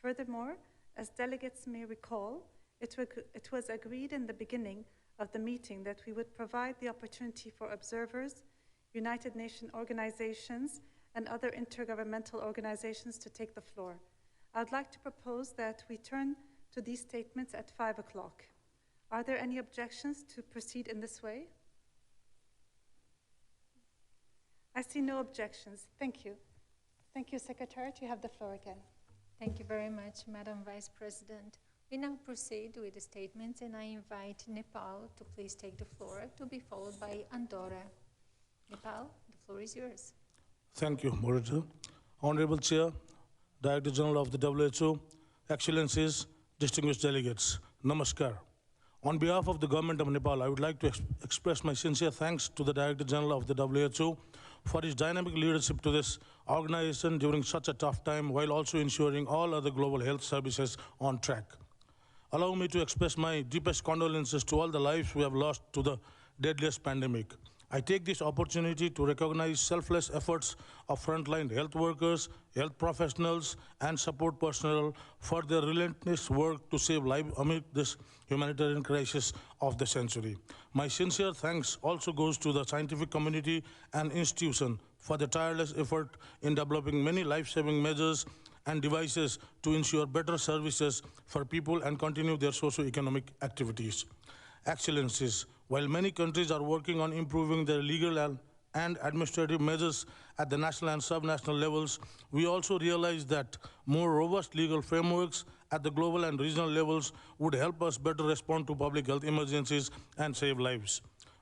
Furthermore, as delegates may recall, it was agreed in the beginning of the meeting that we would provide the opportunity for observers, United Nations organizations, and other intergovernmental organizations to take the floor. I would like to propose that we turn to these statements at 5 o'clock. Are there any objections to proceed in this way? I see no objections. Thank you. Thank you, Secretariat. You have the floor again. Thank you very much, Madam Vice President. We now proceed with the statements, and I invite Nepal to please take the floor, to be followed by Andorra. Nepal, the floor is yours. Thank you, Moderator. Honorable Chair, Director General of the WHO, Excellencies, distinguished delegates, Namaskar. On behalf of the Government of Nepal, I would like to express my sincere thanks to the Director General of the WHO for his dynamic leadership to this organization during such a tough time, while also ensuring all other global health services on track. Allow me to express my deepest condolences to all the lives we have lost to the deadliest pandemic. I take this opportunity to recognize selfless efforts of frontline health workers, health professionals, and support personnel for their relentless work to save lives amid this humanitarian crisis of the century. My sincere thanks also goes to the scientific community and institution for the tireless effort in developing many life-saving measures and devices to ensure better services for people and continue their socio-economic activities. Excellencies, while many countries are working on improving their legal and administrative measures at the national and subnational levels, we also realize that more robust legal frameworks at the global and regional levels would help us better respond to public health emergencies and save lives.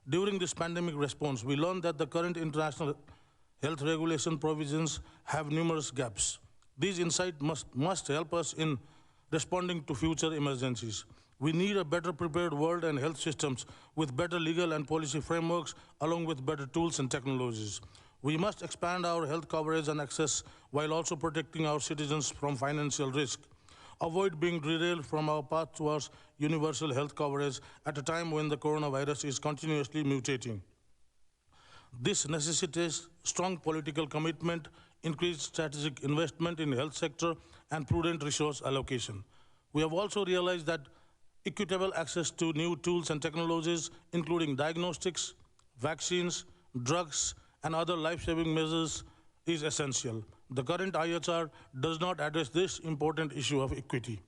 During this pandemic response, we learned that the current international health regulation provisions have numerous gaps. These insights must help us in responding to future emergencies. We need a better prepared world and health systems with better legal and policy frameworks, along with better tools and technologies. We must expand our health coverage and access while also protecting our citizens from financial risk. Avoid being derailed from our path towards universal health coverage at a time when the coronavirus is continuously mutating. This necessitates strong political commitment, increased strategic investment in the health sector, and prudent resource allocation. We have also realized that equitable access to new tools and technologies, including diagnostics, vaccines, drugs, and other life-saving measures, is essential. The current IHR does not address this important issue of equity.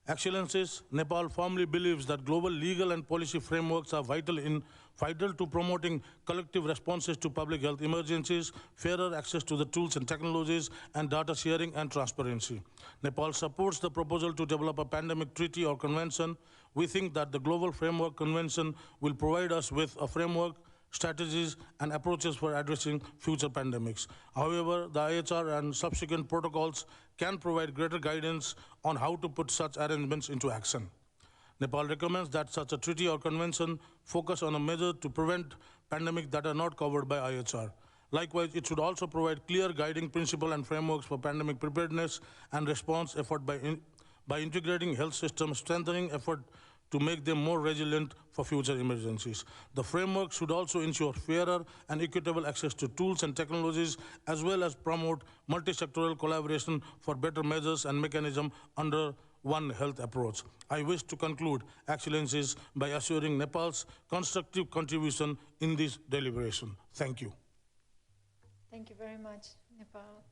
Excellencies, Nepal firmly believes that global legal and policy frameworks are vital to promoting collective responses to public health emergencies, fairer access to the tools and technologies, and data sharing and transparency. Nepal supports the proposal to develop a pandemic treaty or convention. We think that the Global Framework Convention will provide us with a framework, strategies, and approaches for addressing future pandemics. However, the IHR and subsequent protocols can provide greater guidance on how to put such arrangements into action. Nepal recommends that such a treaty or convention focus on a measure to prevent pandemics that are not covered by IHR. Likewise, it should also provide clear guiding principles and frameworks for pandemic preparedness and response effort by integrating health systems, strengthening effort to make them more resilient for future emergencies. The framework should also ensure fairer and equitable access to tools and technologies, as well as promote multi-sectoral collaboration for better measures and mechanisms under One Health approach. I wish to conclude, Excellencies, by assuring Nepal's constructive contribution in this deliberation. Thank you. Thank you very much, Nepal.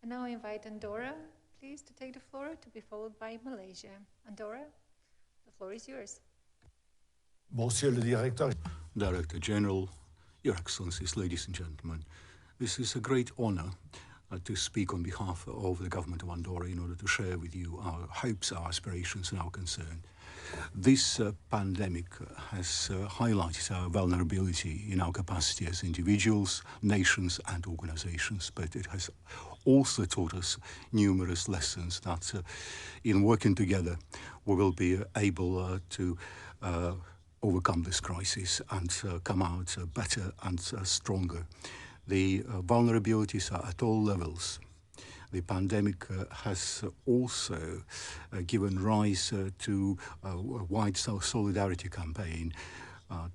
I now invite Andorra, please, to take the floor, to be followed by Malaysia. Andorra, the floor is yours. Monsieur le Directeur. Director General, Your Excellencies, ladies and gentlemen, this is a great honor to speak on behalf of the government of Andorra in order to share with you our hopes, our aspirations and our concern. This pandemic has highlighted our vulnerability in our capacity as individuals, nations and organizations, but it has also taught us numerous lessons that in working together we will be able to overcome this crisis and come out better and stronger. The vulnerabilities are at all levels. The pandemic has also given rise to a wide solidarity campaign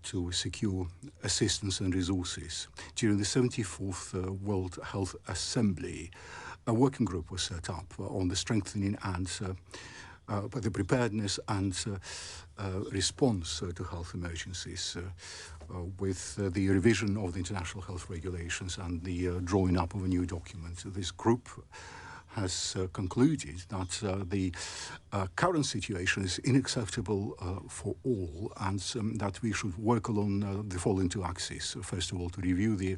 to secure assistance and resources. During the 74th World Health Assembly, a working group was set up on the strengthening and the preparedness and response to health emergencies with the revision of the international health regulations and the drawing up of a new document. This group has concluded that the current situation is unacceptable for all and that we should work along the following two axes. First of all, to review the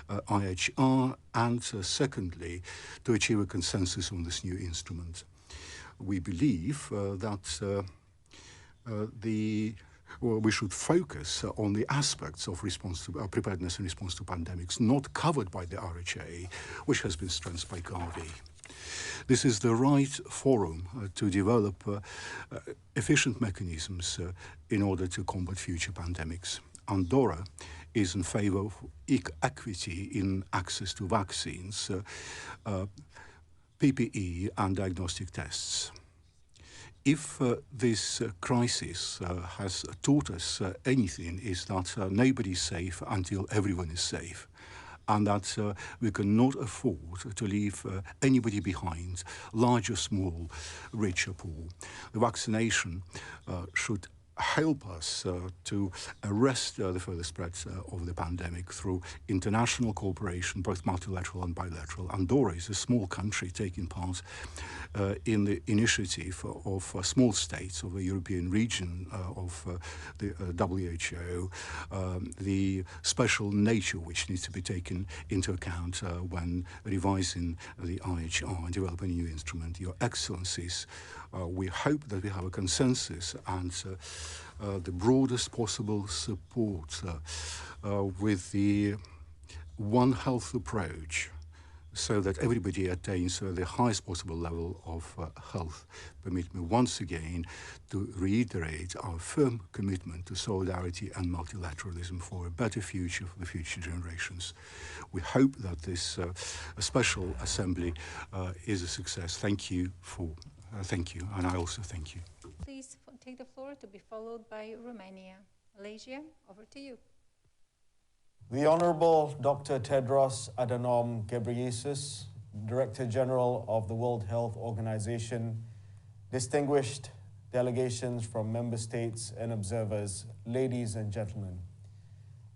IHR and secondly, to achieve a consensus on this new instrument. We believe that we should focus on the aspects of response to preparedness and response to pandemics not covered by the RHA, which has been stressed by Garvey. This is the right forum to develop efficient mechanisms in order to combat future pandemics. Andorra is in favor of equity in access to vaccines, PPE and diagnostic tests. If this crisis has taught us anything, is that nobody is safe until everyone is safe, and that we cannot afford to leave anybody behind, large or small, rich or poor. The vaccination should help us to arrest the further spread of the pandemic through international cooperation, both multilateral and bilateral. Andorra is a small country taking part in the initiative of small states of the European region of the WHO, the special nature which needs to be taken into account when revising the IHR and developing a new instrument. Your Excellencies, we hope that we have a consensus and the broadest possible support with the One Health approach so that everybody attains the highest possible level of health. Permit me once again to reiterate our firm commitment to solidarity and multilateralism for a better future for the future generations. We hope that this special assembly is a success. Thank you, and I also thank you. Please take the floor to be followed by Romania. Malaysia, over to you. The Honorable Dr. Tedros Adhanom Ghebreyesus, Director General of the World Health Organization, distinguished delegations from member states and observers, ladies and gentlemen.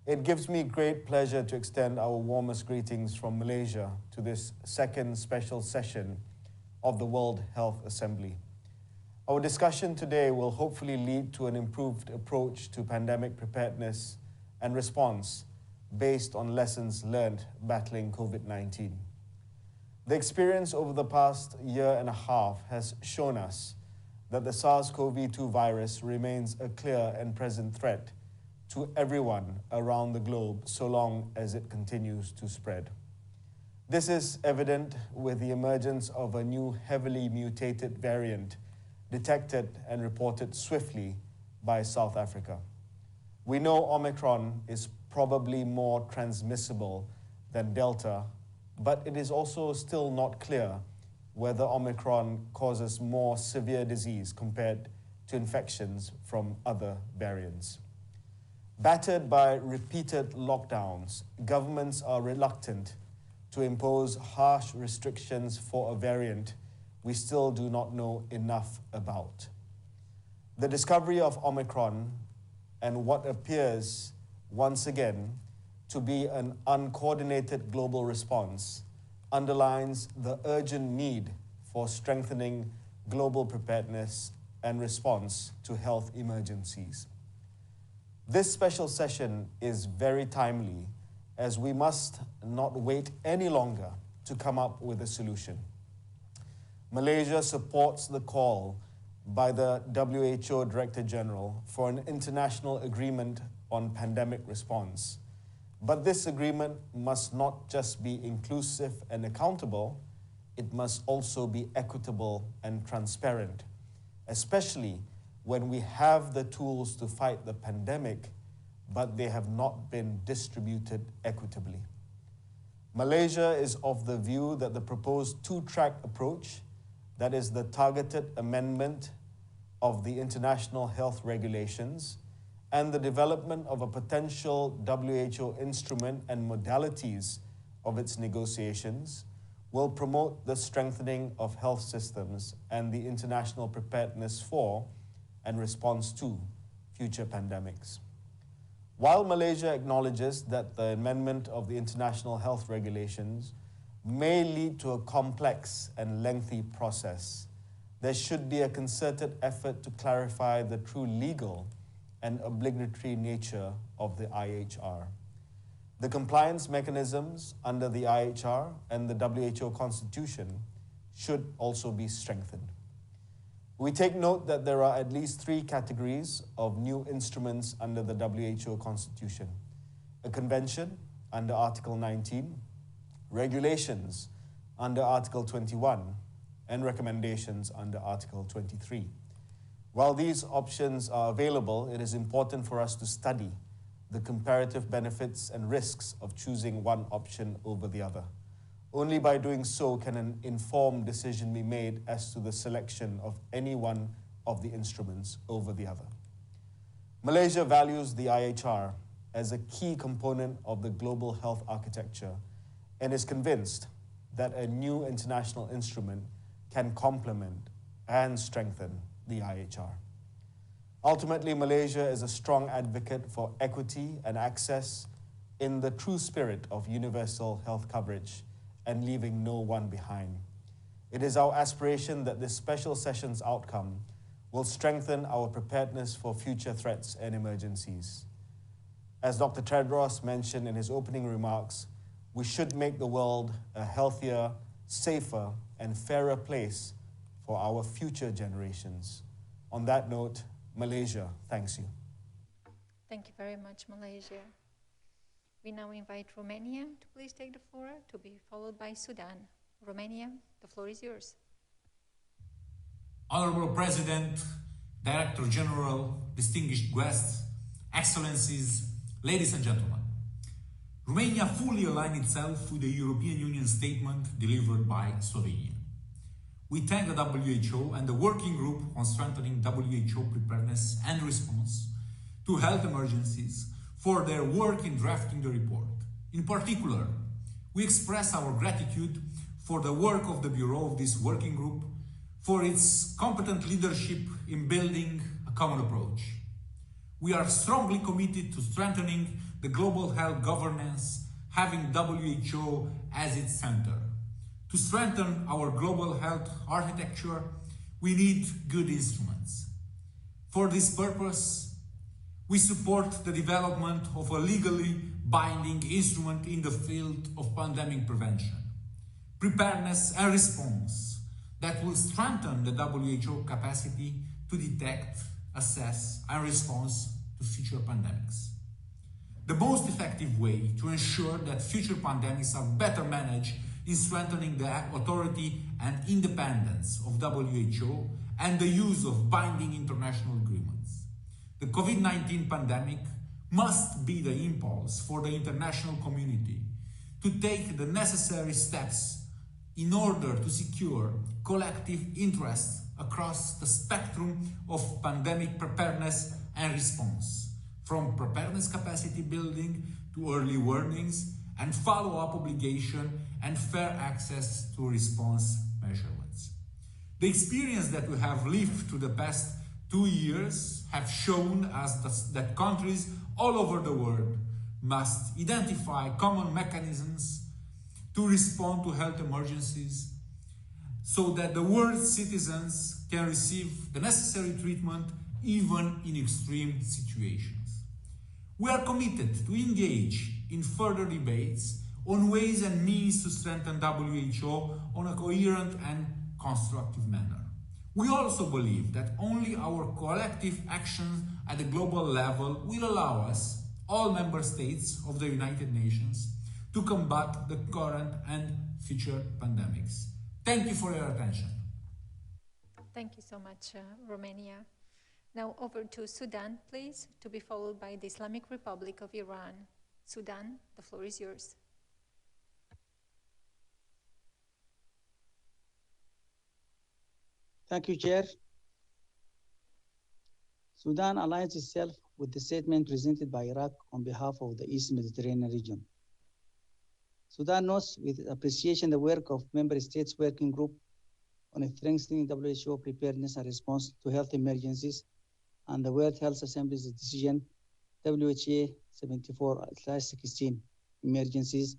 It gives me great pleasure to extend our warmest greetings from Malaysia to this second special session of the World Health Assembly. Our discussion today will hopefully lead to an improved approach to pandemic preparedness and response based on lessons learned battling COVID-19. The experience over the past year and a half has shown us that the SARS-CoV-2 virus remains a clear and present threat to everyone around the globe so long as it continues to spread. This is evident with the emergence of a new heavily mutated variant detected and reported swiftly by South Africa. We know Omicron is probably more transmissible than Delta, but it is also still not clear whether Omicron causes more severe disease compared to infections from other variants. Battered by repeated lockdowns, governments are reluctant to impose harsh restrictions for a variant we still do not know enough about. The discovery of Omicron and what appears once again to be an uncoordinated global response underlines the urgent need for strengthening global preparedness and response to health emergencies. This special session is very timely, as we must not wait any longer to come up with a solution. Malaysia supports the call by the WHO Director General for an international agreement on pandemic response. But this agreement must not just be inclusive and accountable, it must also be equitable and transparent, especially when we have the tools to fight the pandemic, but they have not been distributed equitably. Malaysia is of the view that the proposed two-track approach, that is the targeted amendment of the international health regulations and the development of a potential WHO instrument and modalities of its negotiations, will promote the strengthening of health systems and the international preparedness for and response to future pandemics. While Malaysia acknowledges that the amendment of the international health regulations may lead to a complex and lengthy process, there should be a concerted effort to clarify the true legal and obligatory nature of the IHR. The compliance mechanisms under the IHR and the WHO Constitution should also be strengthened. We take note that there are at least 3 categories of new instruments under the WHO Constitution: a convention under Article 19, regulations under Article 21, and recommendations under Article 23. While these options are available, it is important for us to study the comparative benefits and risks of choosing one option over the other. Only by doing so can an informed decision be made as to the selection of any one of the instruments over the other. Malaysia values the IHR as a key component of the global health architecture and is convinced that a new international instrument can complement and strengthen the IHR. Ultimately, Malaysia is a strong advocate for equity and access in the true spirit of universal health coverage and leaving no one behind. It is our aspiration that this special session's outcome will strengthen our preparedness for future threats and emergencies. As Dr. Tedros mentioned in his opening remarks, we should make the world a healthier, safer, and fairer place for our future generations. On that note, Malaysia thanks you. Thank you very much, Malaysia. We now invite Romania to please take the floor, to be followed by Sudan. Romania, the floor is yours. Honorable President, Director General, distinguished guests, Excellencies, ladies and gentlemen. Romania fully aligned itself with the European Union statement delivered by Slovenia. We thank the WHO and the Working Group on strengthening WHO preparedness and response to health emergencies for their work in drafting the report. In particular, we express our gratitude for the work of the Bureau of this working group, for its competent leadership in building a common approach. We are strongly committed to strengthening the global health governance, having WHO as its center. To strengthen our global health architecture, we need good instruments. For this purpose, we support the development of a legally binding instrument in the field of pandemic prevention, preparedness and response that will strengthen the WHO capacity to detect, assess and respond to future pandemics. The most effective way to ensure that future pandemics are better managed is strengthening the authority and independence of WHO and the use of binding international agreements. The COVID-19 pandemic must be the impulse for the international community to take the necessary steps in order to secure collective interests across the spectrum of pandemic preparedness and response, from preparedness capacity building to early warnings and follow-up obligation and fair access to response measurements. The experience that we have lived through the past 2 years have shown us that countries all over the world must identify common mechanisms to respond to health emergencies so that the world's citizens can receive the necessary treatment even in extreme situations. We are committed to engage in further debates on ways and means to strengthen WHO on a coherent and constructive manner. We also believe that only our collective actions at the global level will allow us, all member states of the United Nations, to combat the current and future pandemics. Thank you for your attention. Thank you so much, Romania. Now over to Sudan, please, to be followed by the Islamic Republic of Iran. Sudan, the floor is yours. Thank you, Chair. Sudan aligns itself with the statement presented by Iraq on behalf of the East Mediterranean region. Sudan notes with appreciation the work of Member States Working Group on strengthening WHO preparedness and response to health emergencies and the World Health Assembly's decision WHA 74/16 emergencies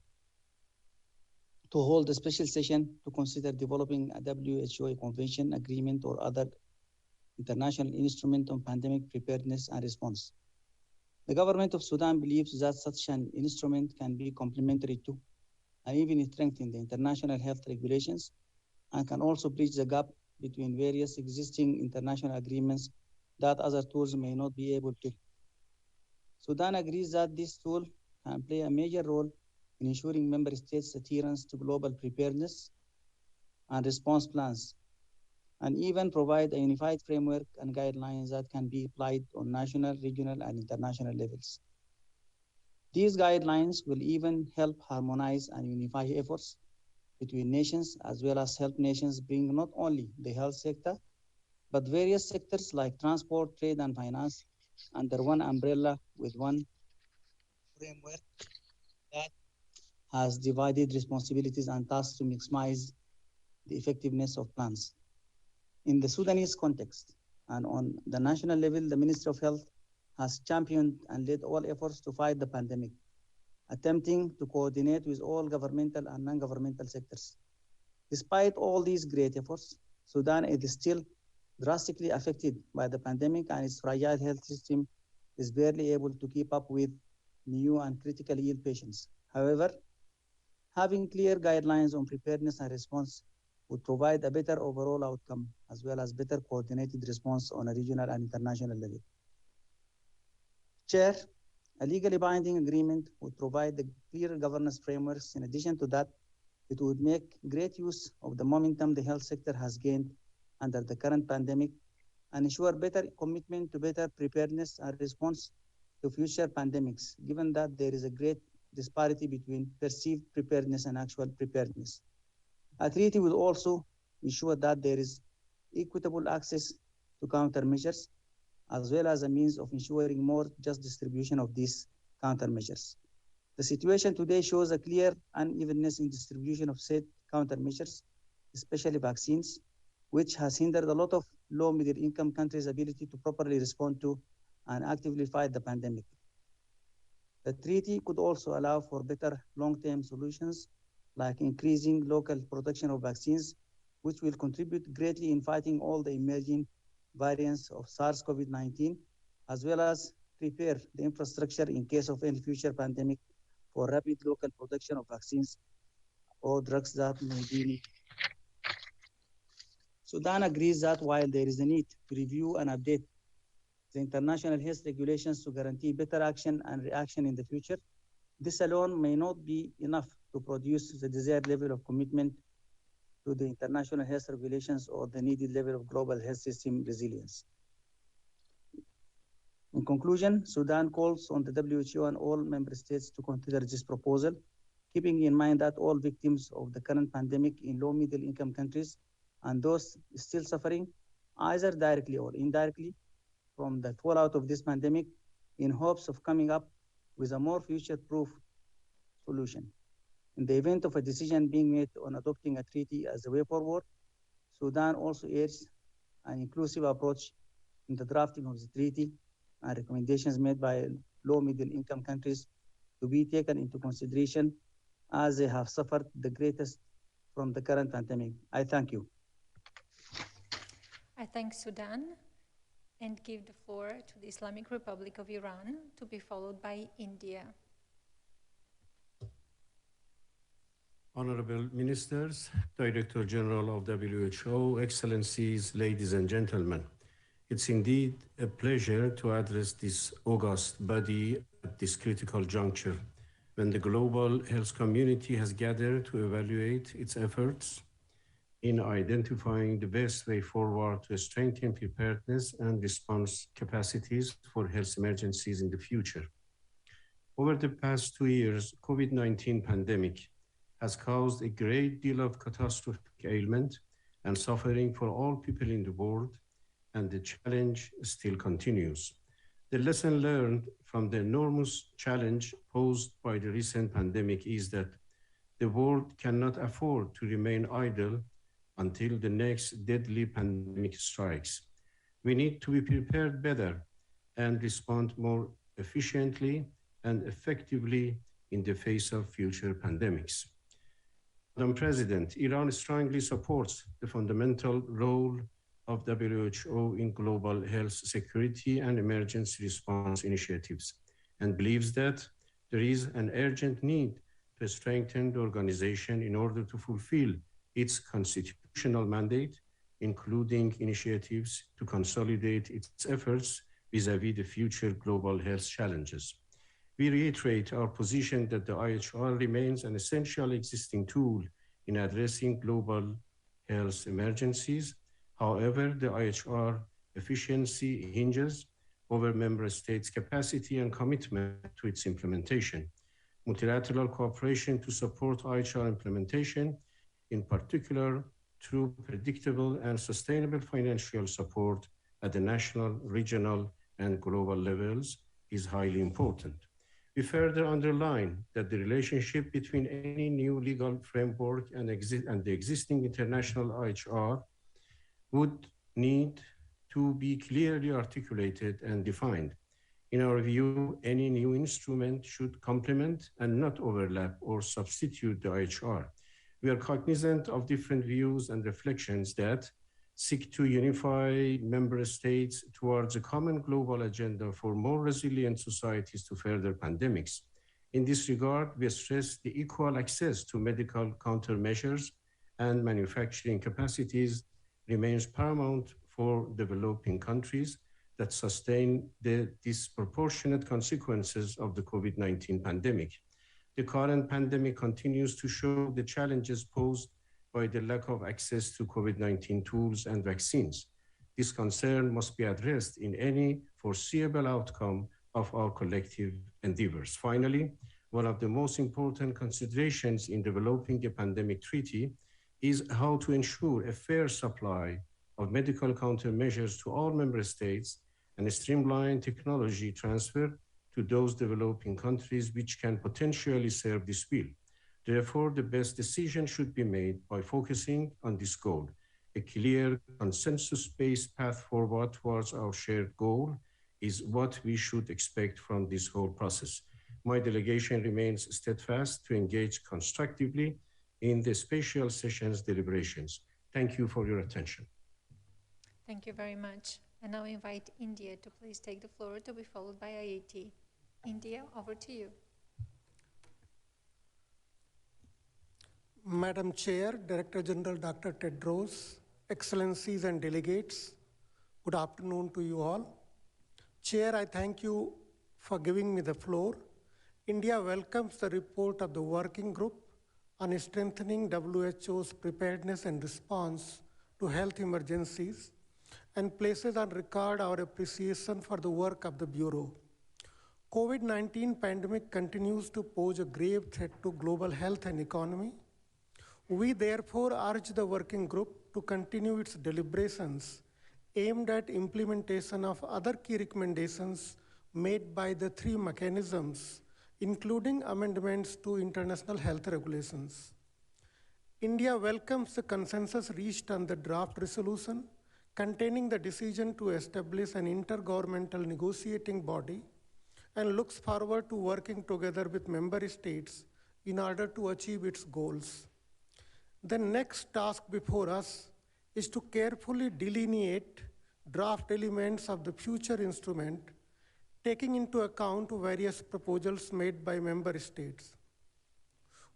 to hold a special session to consider developing a WHO convention, agreement, or other international instrument on pandemic preparedness and response. The government of Sudan believes that such an instrument can be complementary to and even strengthen the international health regulations and can also bridge the gap between various existing international agreements that other tools may not be able to. Sudan agrees that this tool can play a major role in ensuring member states' adherence to global preparedness and response plans, and even provide a unified framework and guidelines that can be applied on national, regional, and international levels. These guidelines will even help harmonize and unify efforts between nations, as well as help nations bring not only the health sector, but various sectors like transport, trade, and finance under one umbrella with one framework that has divided responsibilities and tasks to maximize the effectiveness of plans. In the Sudanese context and on the national level, the Ministry of Health has championed and led all efforts to fight the pandemic, attempting to coordinate with all governmental and non-governmental sectors. Despite all these great efforts, Sudan is still drastically affected by the pandemic, and its fragile health system is barely able to keep up with new and critically ill patients. However, having clear guidelines on preparedness and response would provide a better overall outcome, as well as better coordinated response on a regional and international level. Chair, a legally binding agreement would provide the clear governance frameworks. In addition to that, it would make great use of the momentum the health sector has gained under the current pandemic and ensure better commitment to better preparedness and response to future pandemics, given that there is a great disparity between perceived preparedness and actual preparedness. A treaty will also ensure that there is equitable access to countermeasures, as well as a means of ensuring more just distribution of these countermeasures. The situation today shows a clear unevenness in distribution of said countermeasures, especially vaccines, which has hindered a lot of low middle income countries' ability to properly respond to and actively fight the pandemic. The treaty could also allow for better long-term solutions, like increasing local production of vaccines, which will contribute greatly in fighting all the emerging variants of SARS-CoV-19, as well as prepare the infrastructure in case of any future pandemic for rapid local production of vaccines or drugs that may be needed. Sudan agrees that while there is a need to review and update the international health regulations to guarantee better action and reaction in the future, this alone may not be enough to produce the desired level of commitment to the international health regulations or the needed level of global health system resilience. In conclusion, Sudan calls on the WHO and all member states to consider this proposal, keeping in mind that all victims of the current pandemic in low middle income countries and those still suffering either directly or indirectly, from the fallout of this pandemic in hopes of coming up with a more future-proof solution. In the event of a decision being made on adopting a treaty as a way forward, Sudan also urges an inclusive approach in the drafting of the treaty and recommendations made by low middle-income countries to be taken into consideration as they have suffered the greatest from the current pandemic. I thank you. I thank Sudan and give the floor to the Islamic Republic of Iran, to be followed by India. Honorable Ministers, Director General of WHO, Excellencies, ladies and gentlemen, it's indeed a pleasure to address this august body at this critical juncture, when the global health community has gathered to evaluate its efforts in identifying the best way forward to strengthen preparedness and response capacities for health emergencies in the future. Over the past 2 years, COVID-19 pandemic has caused a great deal of catastrophic ailment and suffering for all people in the world, and the challenge still continues. The lesson learned from the enormous challenge posed by the recent pandemic is that the world cannot afford to remain idle until the next deadly pandemic strikes. We need to be prepared better and respond more efficiently and effectively in the face of future pandemics. Madam President, Iran strongly supports the fundamental role of WHO in global health security and emergency response initiatives, and believes that there is an urgent need to strengthen the organization in order to fulfill its constitutional mandate, including initiatives to consolidate its efforts vis-à-vis the future global health challenges. We reiterate our position that the IHR remains an essential existing tool in addressing global health emergencies. However, the IHR efficiency hinges over member states' capacity and commitment to its implementation. Multilateral cooperation to support IHR implementation, in particular through predictable and sustainable financial support at the national, regional, and global levels, is highly important. We further underline that the relationship between any new legal framework and the existing international IHR would need to be clearly articulated and defined. In our view, any new instrument should complement and not overlap or substitute the IHR. We are cognizant of different views and reflections that seek to unify member states towards a common global agenda for more resilient societies to further pandemics. In this regard, we stress the equal access to medical countermeasures and manufacturing capacities remains paramount for developing countries that sustain the disproportionate consequences of the COVID-19 pandemic. The current pandemic continues to show the challenges posed by the lack of access to COVID-19 tools and vaccines. This concern must be addressed in any foreseeable outcome of our collective endeavors. Finally, one of the most important considerations in developing a pandemic treaty is how to ensure a fair supply of medical countermeasures to all member states and a streamlined technology transfer to those developing countries which can potentially serve this bill. Therefore, the best decision should be made by focusing on this goal. A clear, consensus-based path forward towards our shared goal is what we should expect from this whole process. My delegation remains steadfast to engage constructively in the special session's deliberations. Thank you for your attention. Thank you very much. I now invite India to please take the floor, to be followed by IAT. India, over to you. Madam Chair, Director General Dr. Tedros, Excellencies and delegates, good afternoon to you all. Chair, I thank you for giving me the floor. India welcomes the report of the working group on strengthening WHO's preparedness and response to health emergencies and places on record our appreciation for the work of the Bureau. COVID-19 pandemic continues to pose a grave threat to global health and economy. We therefore urge the working group to continue its deliberations aimed at implementation of other key recommendations made by the three mechanisms, including amendments to international health regulations. India welcomes the consensus reached on the draft resolution containing the decision to establish an intergovernmental negotiating body and looks forward to working together with member states in order to achieve its goals. The next task before us is to carefully delineate draft elements of the future instrument, taking into account various proposals made by member states.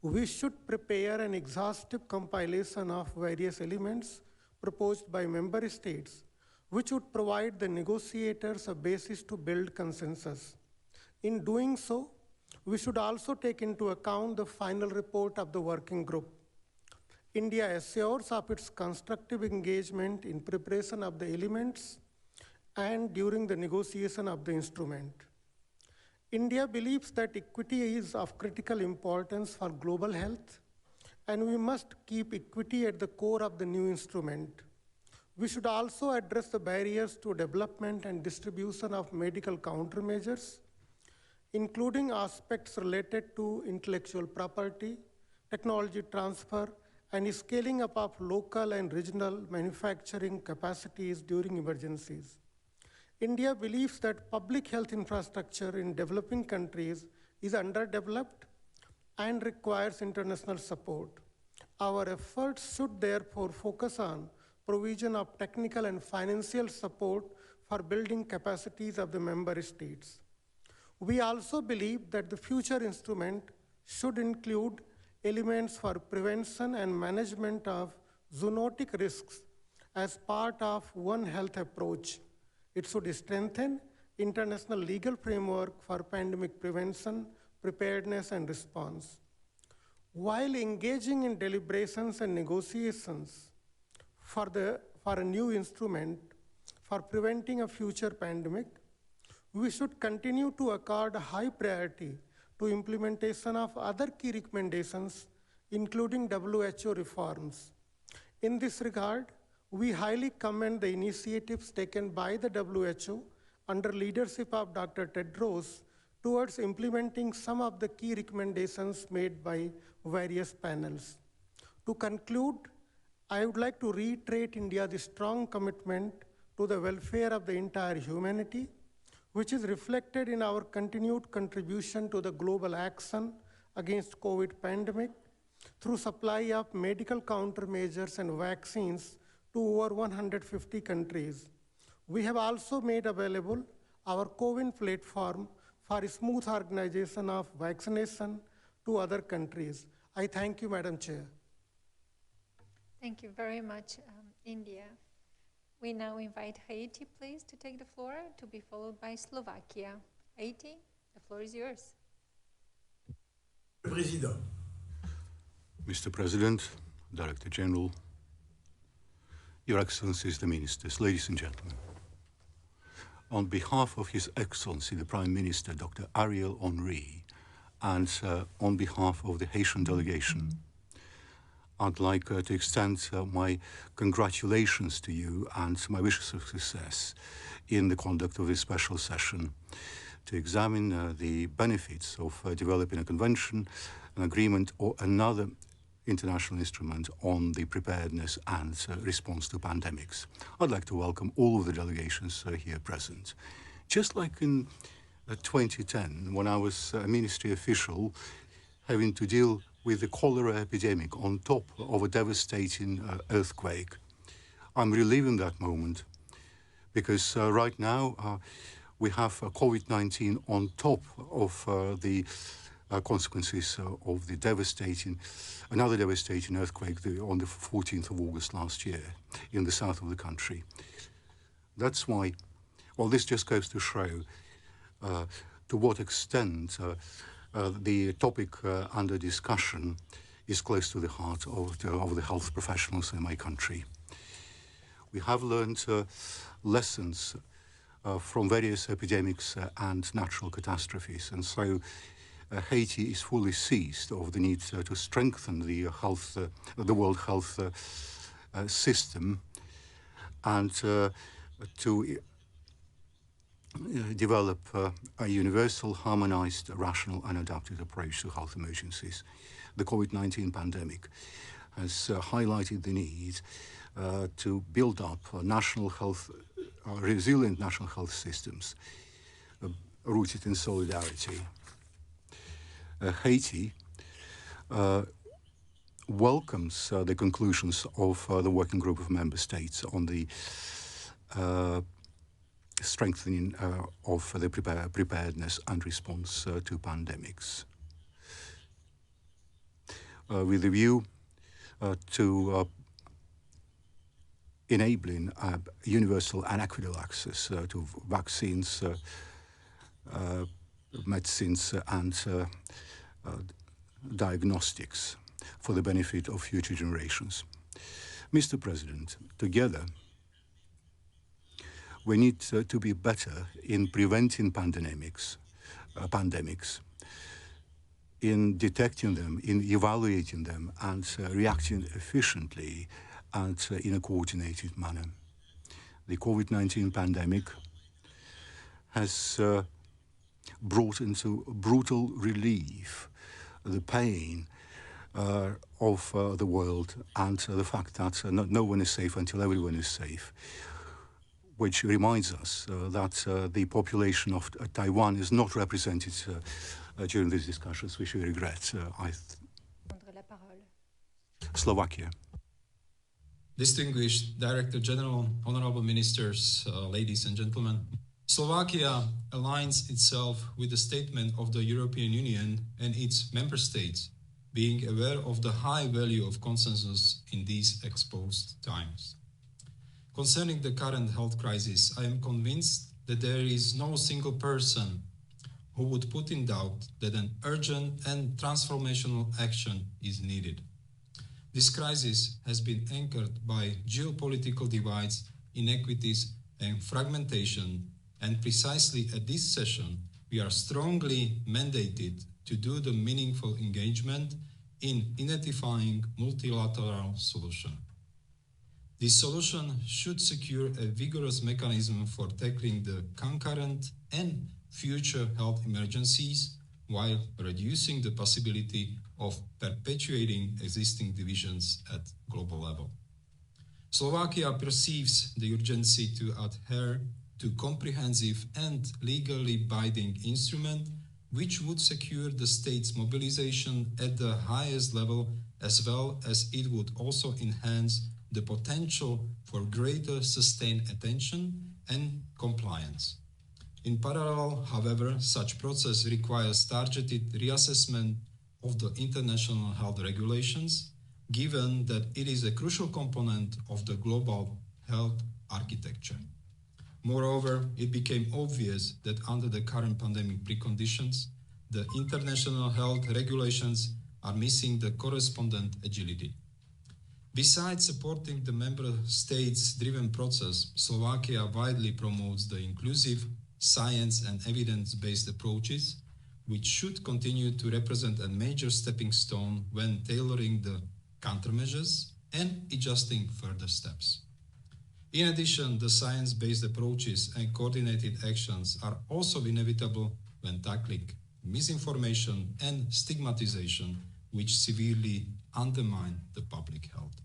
We should prepare an exhaustive compilation of various elements proposed by member states, which would provide the negotiators a basis to build consensus. In doing so, we should also take into account the final report of the working group. India assures of its constructive engagement in preparation of the elements and during the negotiation of the instrument. India believes that equity is of critical importance for global health, and we must keep equity at the core of the new instrument. We should also address the barriers to development and distribution of medical countermeasures, including aspects related to intellectual property, technology transfer, and scaling up of local and regional manufacturing capacities during emergencies. India believes that public health infrastructure in developing countries is underdeveloped and requires international support. Our efforts should therefore focus on provision of technical and financial support for building capacities of the member states. We also believe that the future instrument should include elements for prevention and management of zoonotic risks as part of One Health approach. It should strengthen international legal framework for pandemic prevention, preparedness, and response. While engaging in deliberations and negotiations for a new instrument for preventing a future pandemic, we should continue to accord a high priority to implementation of other key recommendations, including WHO reforms. In this regard, we highly commend the initiatives taken by the WHO under leadership of Dr. Tedros towards implementing some of the key recommendations made by various panels. To conclude, I would like to reiterate India's strong commitment to the welfare of the entire humanity, which is reflected in our continued contribution to the global action against COVID pandemic through supply of medical countermeasures and vaccines to over 150 countries. We have also made available our CoWIN platform for smooth organization of vaccination to other countries. I thank you, Madam Chair. Thank you very much, India. We now invite Haiti, please, to take the floor, to be followed by Slovakia. Haiti, the floor is yours. Mr. President, Director General, Your Excellencies the Ministers, ladies and gentlemen. On behalf of His Excellency the Prime Minister, Dr. Ariel Henry, and on behalf of the Haitian delegation, I'd like to extend my congratulations to you and my wishes of success in the conduct of this special session to examine the benefits of developing a convention, an agreement, or another international instrument on the preparedness and response to pandemics. I'd like to welcome all of the delegations here present. Just like in 2010, when I was a ministry official having to deal with the cholera epidemic on top of a devastating earthquake, I'm reliving that moment because right now we have COVID-19 on top of the consequences of the another devastating earthquake on the 14th of August last year in the south of the country. That's why, well, this just goes to show to what extent the topic under discussion is close to the heart of the health professionals in my country. We have learned lessons from various epidemics and natural catastrophes, and so Haiti is fully seized of the need to strengthen the World Health system and to develop a universal, harmonized, rational and adapted approach to health emergencies. The COVID-19 pandemic has highlighted the need to build up resilient national health systems rooted in solidarity. Haiti welcomes the conclusions of the working group of member states on the strengthening of the preparedness and response to pandemics. With a view to enabling universal and equitable access to vaccines, medicines and diagnostics for the benefit of future generations. Mr. President, together we need to be better in preventing pandemics, in detecting them, in evaluating them, and reacting efficiently and in a coordinated manner. The COVID-19 pandemic has brought into brutal relief the pain of the world and the fact that no one is safe until everyone is safe, which reminds us that the population of Taiwan is not represented during these discussions, which we regret. Slovakia. Distinguished Director General, honorable ministers, ladies and gentlemen, Slovakia aligns itself with the statement of the European Union and its member states, being aware of the high value of consensus in these exposed times. Concerning the current health crisis, I am convinced that there is no single person who would put in doubt that an urgent and transformational action is needed. This crisis has been anchored by geopolitical divides, inequities, and fragmentation, and precisely at this session, we are strongly mandated to do the meaningful engagement in identifying multilateral solution. This solution should secure a vigorous mechanism for tackling the concurrent and future health emergencies while reducing the possibility of perpetuating existing divisions at global level. Slovakia perceives the urgency to adhere to comprehensive and legally binding instrument which would secure the state's mobilization at the highest level, as well as it would also enhance the potential for greater sustained attention and compliance. In parallel, however, such process requires targeted reassessment of the international health regulations, given that it is a crucial component of the global health architecture. Moreover, it became obvious that under the current pandemic preconditions, the international health regulations are missing the correspondent agility. Besides supporting the member states-driven process, Slovakia widely promotes the inclusive, science and evidence-based approaches, which should continue to represent a major stepping stone when tailoring the countermeasures and adjusting further steps. In addition, the science-based approaches and coordinated actions are also inevitable when tackling misinformation and stigmatization, which severely undermine the public health.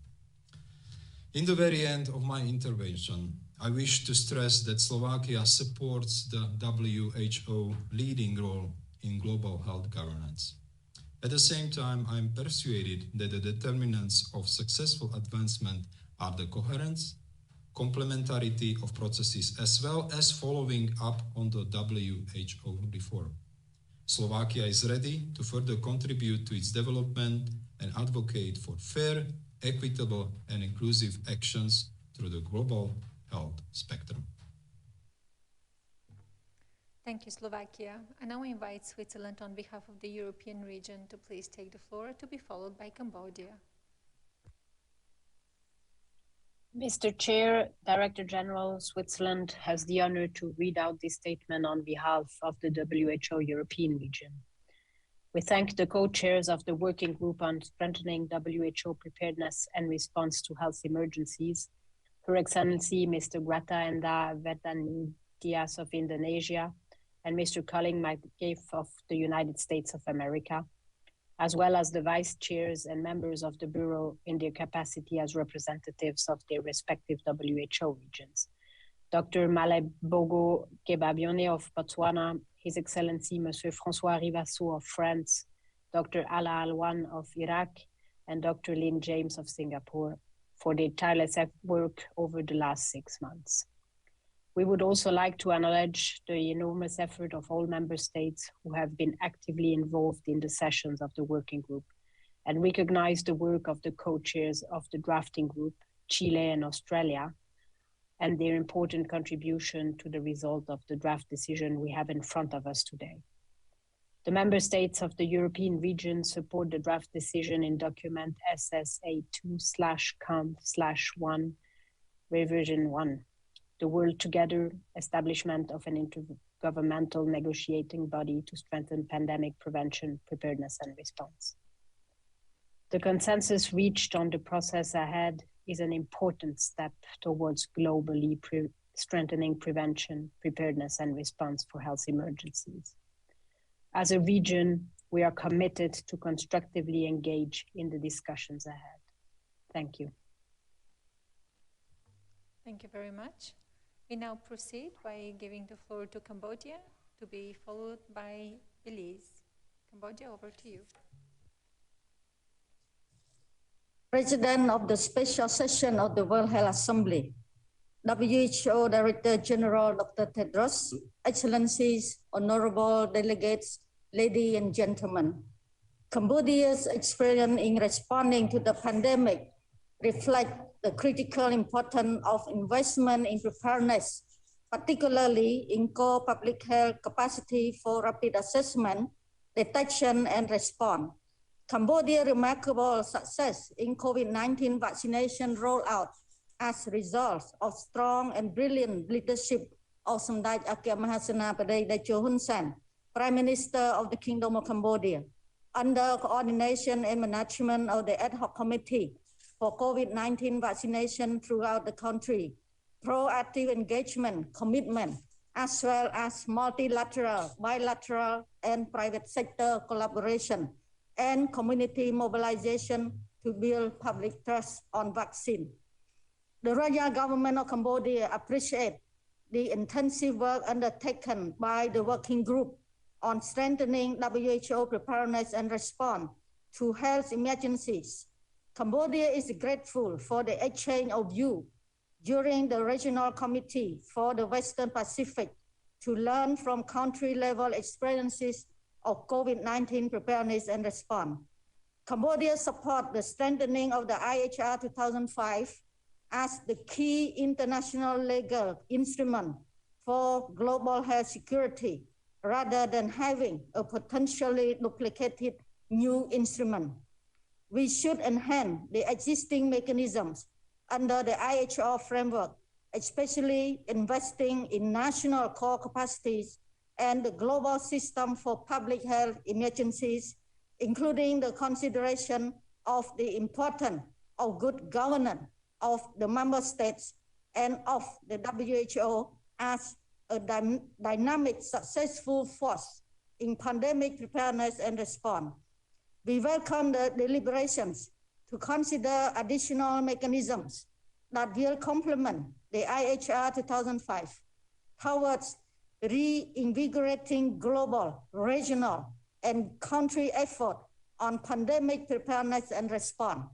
In the very end of my intervention, I wish to stress that Slovakia supports the WHO leading role in global health governance. At the same time, I am persuaded that the determinants of successful advancement are the coherence, complementarity of processes, as well as following up on the WHO reform. Slovakia is ready to further contribute to its development and advocate for fair, equitable, and inclusive actions through the global health spectrum. Thank you, Slovakia. I now invite Switzerland on behalf of the European region to please take the floor, to be followed by Cambodia. Mr. Chair, Director General, Switzerland has the honor to read out this statement on behalf of the WHO European region. We thank the co-chairs of the Working Group on Strengthening WHO Preparedness and Response to Health Emergencies Her Excellency Mr. Grata Enda Vedandias of Indonesia, and Mr. Colin McGiff of the United States of America, as well as the vice chairs and members of the Bureau in their capacity as representatives of their respective WHO regions. Dr. Malebogo Kebabione of Botswana, His Excellency Monsieur François Rivassou of France, Dr. Ala Alwan of Iraq, and Dr. Lynn James of Singapore for their tireless work over the last 6 months. We would also like to acknowledge the enormous effort of all member states who have been actively involved in the sessions of the working group and recognize the work of the co-chairs of the drafting group, Chile and Australia, and their important contribution to the result of the draft decision we have in front of us today. The member states of the European region support the draft decision in document SSA2/COM/1, revision 1. The World Together establishment of an intergovernmental negotiating body to strengthen pandemic prevention, preparedness, and response. The consensus reached on the process ahead is an important step towards globally strengthening prevention, preparedness, and response for health emergencies. As a region, we are committed to constructively engage in the discussions ahead. Thank you. Thank you very much. We now proceed by giving the floor to Cambodia, to be followed by Belize. Cambodia, over to you. President of the Special Session of the World Health Assembly, WHO Director General Dr. Tedros, Excellencies, Honorable Delegates, ladies and gentlemen. Cambodia's experience in responding to the pandemic reflects the critical importance of investment in preparedness, particularly in core public health capacity for rapid assessment, detection, and response. Cambodia's remarkable success in COVID-19 vaccination rollout as a result of strong and brilliant leadership of Samdech Akia Mahasana Padej Techo Hun Sen, Prime Minister of the Kingdom of Cambodia, under coordination and management of the Ad Hoc Committee for COVID-19 vaccination throughout the country, proactive engagement, commitment, as well as multilateral, bilateral, and private sector collaboration and community mobilization to build public trust on vaccine. The Royal Government of Cambodia appreciates the intensive work undertaken by the working group on strengthening WHO preparedness and response to health emergencies. Cambodia is grateful for the exchange of views during the Regional Committee for the Western Pacific to learn from country-level experiences of COVID-19 preparedness and response. Cambodia supports the strengthening of the IHR 2005 as the key international legal instrument for global health security, rather than having a potentially duplicated new instrument. We should enhance the existing mechanisms under the IHR framework, especially investing in national core capacities and the global system for public health emergencies, including the consideration of the importance of good governance of the member states and of the WHO as a dynamic, successful force in pandemic preparedness and response. We welcome the deliberations to consider additional mechanisms that will complement the IHR 2005 towards reinvigorating global, regional, and country effort on pandemic preparedness and response.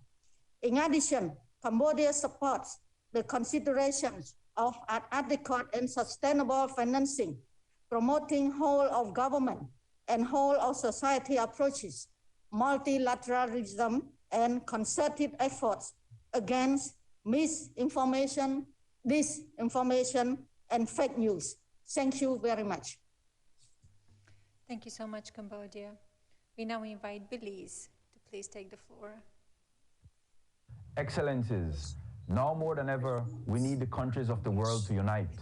In addition, Cambodia supports the considerations of an adequate and sustainable financing, promoting whole of government and whole of society approaches, multilateralism, and concerted efforts against misinformation, disinformation, and fake news. Thank you very much. Thank you so much, Cambodia. We now invite Belize to please take the floor. Excellencies, now more than ever, we need the countries of the world to unite.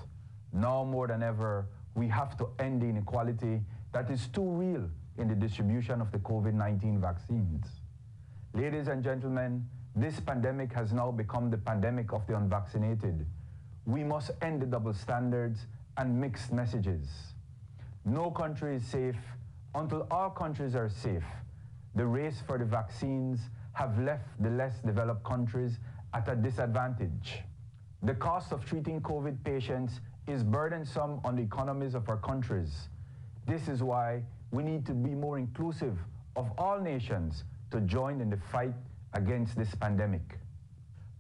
Now more than ever, we have to end the inequality that is too real in the distribution of the COVID-19 vaccines. Ladies and gentlemen, This pandemic has now become the pandemic of the unvaccinated. We must end the double standards and mixed messages. No country is safe until all countries are safe. The race for the vaccines have left the less developed countries at a disadvantage. The cost of treating COVID patients is burdensome on the economies of our countries. This is why we need to be more inclusive of all nations to join in the fight against this pandemic.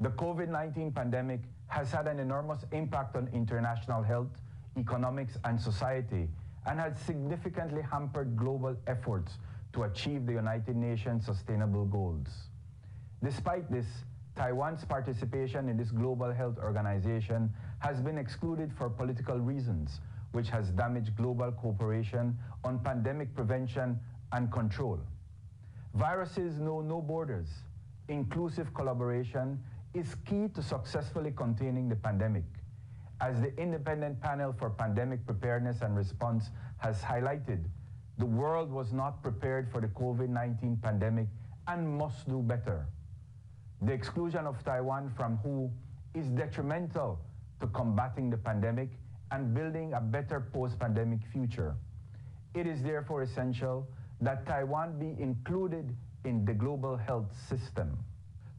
The COVID-19 pandemic has had an enormous impact on international health, economics, and society, and has significantly hampered global efforts to achieve the United Nations Sustainable Goals. Despite this, Taiwan's participation in this global health organization has been excluded for political reasons, which has damaged global cooperation on pandemic prevention and control. Viruses know no borders. Inclusive collaboration is key to successfully containing the pandemic. As the Independent Panel for Pandemic Preparedness and Response has highlighted, the world was not prepared for the COVID-19 pandemic and must do better. The exclusion of Taiwan from WHO is detrimental to combating the pandemic and building a better post-pandemic future. It is therefore essential that Taiwan be included in the global health system.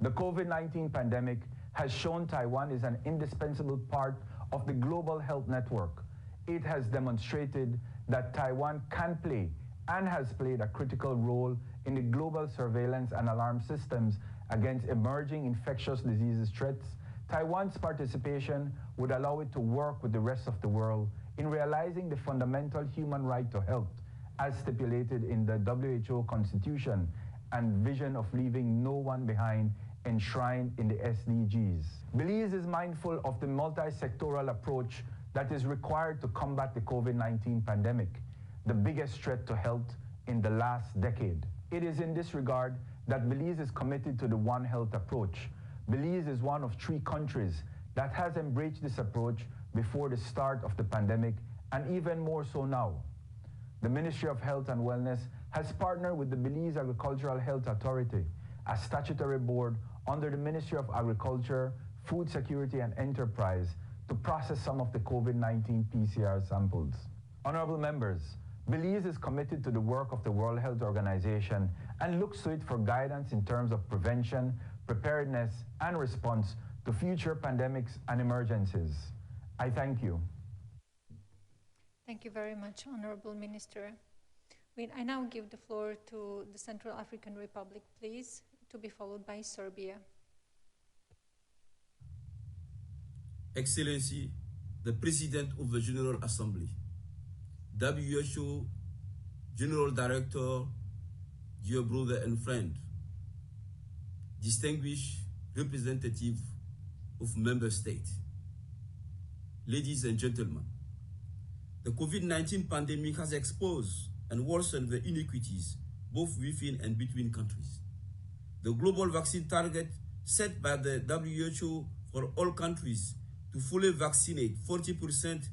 The COVID-19 pandemic has shown Taiwan is an indispensable part of the global health network. It has demonstrated that Taiwan can play and has played a critical role in the global surveillance and alarm systems against emerging infectious diseases threats. Taiwan's participation would allow it to work with the rest of the world in realizing the fundamental human right to health as stipulated in the WHO Constitution and vision of leaving no one behind enshrined in the SDGs. Belize is mindful of the multi-sectoral approach that is required to combat the COVID-19 pandemic, the biggest threat to health in the last decade. It is in this regard that Belize is committed to the One Health approach. Belize is one of 3 countries that has embraced this approach before the start of the pandemic, and even more so now. The Ministry of Health and Wellness has partnered with the Belize Agricultural Health Authority, a statutory board under the Ministry of Agriculture, Food Security and Enterprise, to process some of the COVID-19 PCR samples. Honorable members, Belize is committed to the work of the World Health Organization and looks to it for guidance in terms of prevention, preparedness, and response to future pandemics and emergencies. I thank you. Thank you very much, Honorable Minister. I now give the floor to the Central African Republic, please, to be followed by Serbia. Excellency, the President of the General Assembly, WHO General Director, dear brother and friend, distinguished representative of member states, ladies and gentlemen, the COVID-19 pandemic has exposed and worsened the inequities both within and between countries. The global vaccine target set by the WHO for all countries to fully vaccinate 40%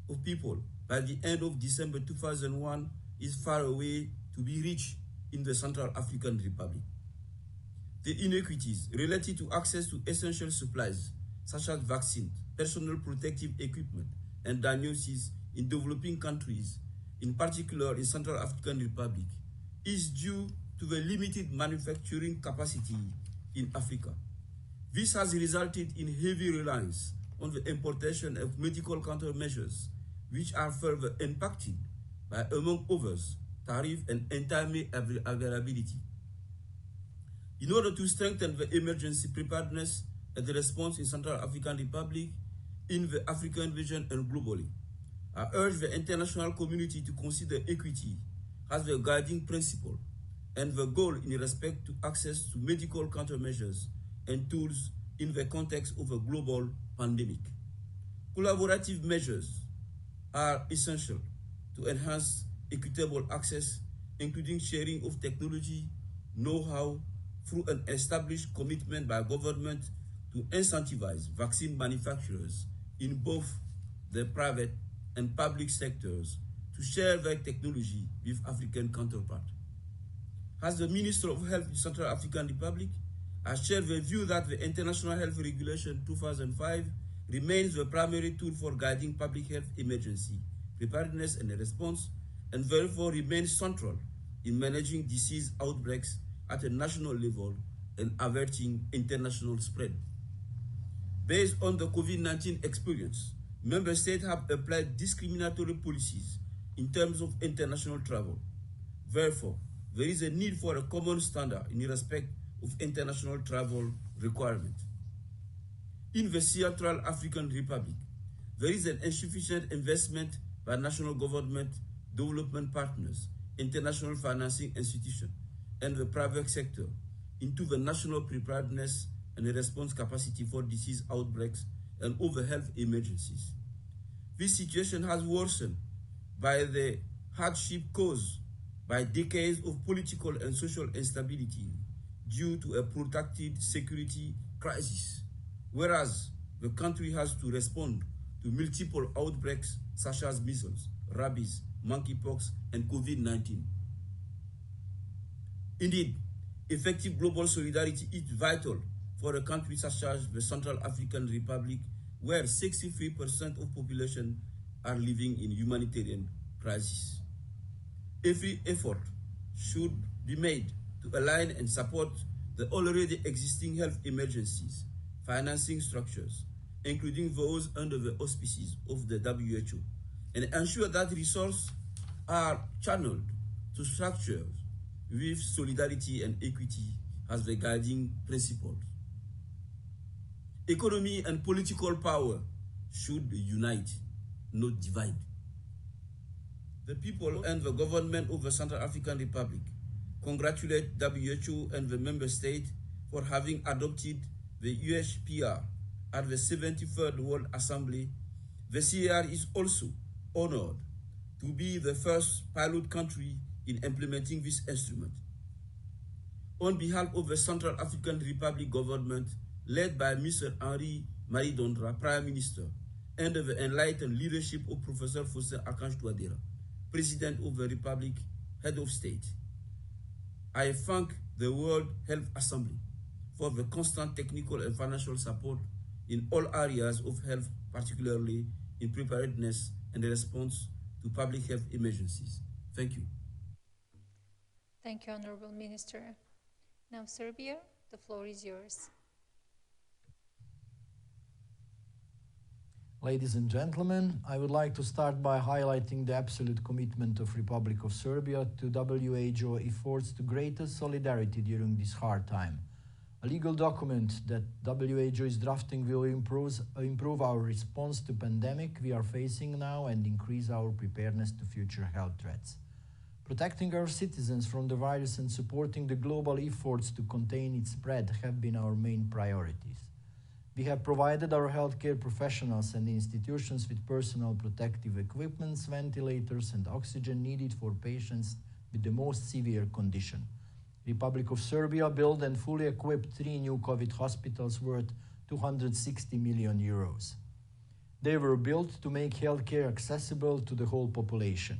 of people by the end of December 2001 is far away to be reached in the Central African Republic. The inequities related to access to essential supplies such as vaccines, personal protective equipment, and diagnosis in developing countries, in particular in Central African Republic, is due to the limited manufacturing capacity in Africa. This has resulted in heavy reliance on the importation of medical countermeasures, which are further impacted by, among others, tariff and untimely availability. In order to strengthen the emergency preparedness and the response in Central African Republic, in the African region and globally, I urge the international community to consider equity as the guiding principle and the goal in respect to access to medical countermeasures and tools in the context of a global pandemic. Collaborative measures are essential to enhance equitable access, including sharing of technology, know-how, through an established commitment by government to incentivize vaccine manufacturers in both the private and public sectors to share their technology with African counterparts. As the Minister of Health in Central African Republic, I share the view that the International Health Regulation 2005 remains the primary tool for guiding public health emergency preparedness and response, and therefore remains central in managing disease outbreaks at a national level and averting international spread. Based on the COVID-19 experience, member states have applied discriminatory policies in terms of international travel. Therefore, there is a need for a common standard in respect of international travel requirements. In the Central African Republic, there is an insufficient investment by national government, development partners, international financing institutions, and the private sector into the national preparedness and response capacity for disease outbreaks and other health emergencies. This situation has worsened by the hardship caused by decades of political and social instability due to a protracted security crisis, whereas the country has to respond to multiple outbreaks such as measles, rabies, monkeypox, and COVID-19. Indeed, effective global solidarity is vital for a country such as the Central African Republic, where 63% of population are living in humanitarian crisis. Every effort should be made to align and support the already existing health emergencies, financing structures, including those under the auspices of the WHO, and ensure that resources are channeled to structures with solidarity and equity as the guiding principles. Economy and political power should unite, not divide. The people and the government of the Central African Republic congratulate WHO and the member states for having adopted the UHPR at the 73rd World Assembly. The CAR is also honored to be the first pilot country in implementing this instrument. On behalf of the Central African Republic government, led by Mr. Henri Marie Dondra, Prime Minister, and the enlightened leadership of Professor Faustin Archange Touadéra, President of the Republic, Head of State, I thank the World Health Assembly for the constant technical and financial support in all areas of health, particularly in preparedness and response to public health emergencies. Thank you. Thank you, Honorable Minister. Now, Serbia, the floor is yours. Ladies and gentlemen, I would like to start by highlighting the absolute commitment of Republic of Serbia to WHO efforts to greater solidarity during this hard time. A legal document that WHO is drafting will improve our response to pandemic we are facing now and increase our preparedness to future health threats. Protecting our citizens from the virus and supporting the global efforts to contain its spread have been our main priorities. We have provided our healthcare professionals and institutions with personal protective equipment, ventilators, and oxygen needed for patients with the most severe condition. Republic of Serbia built and fully equipped 3 new COVID hospitals worth 260 million euros. They were built to make healthcare accessible to the whole population.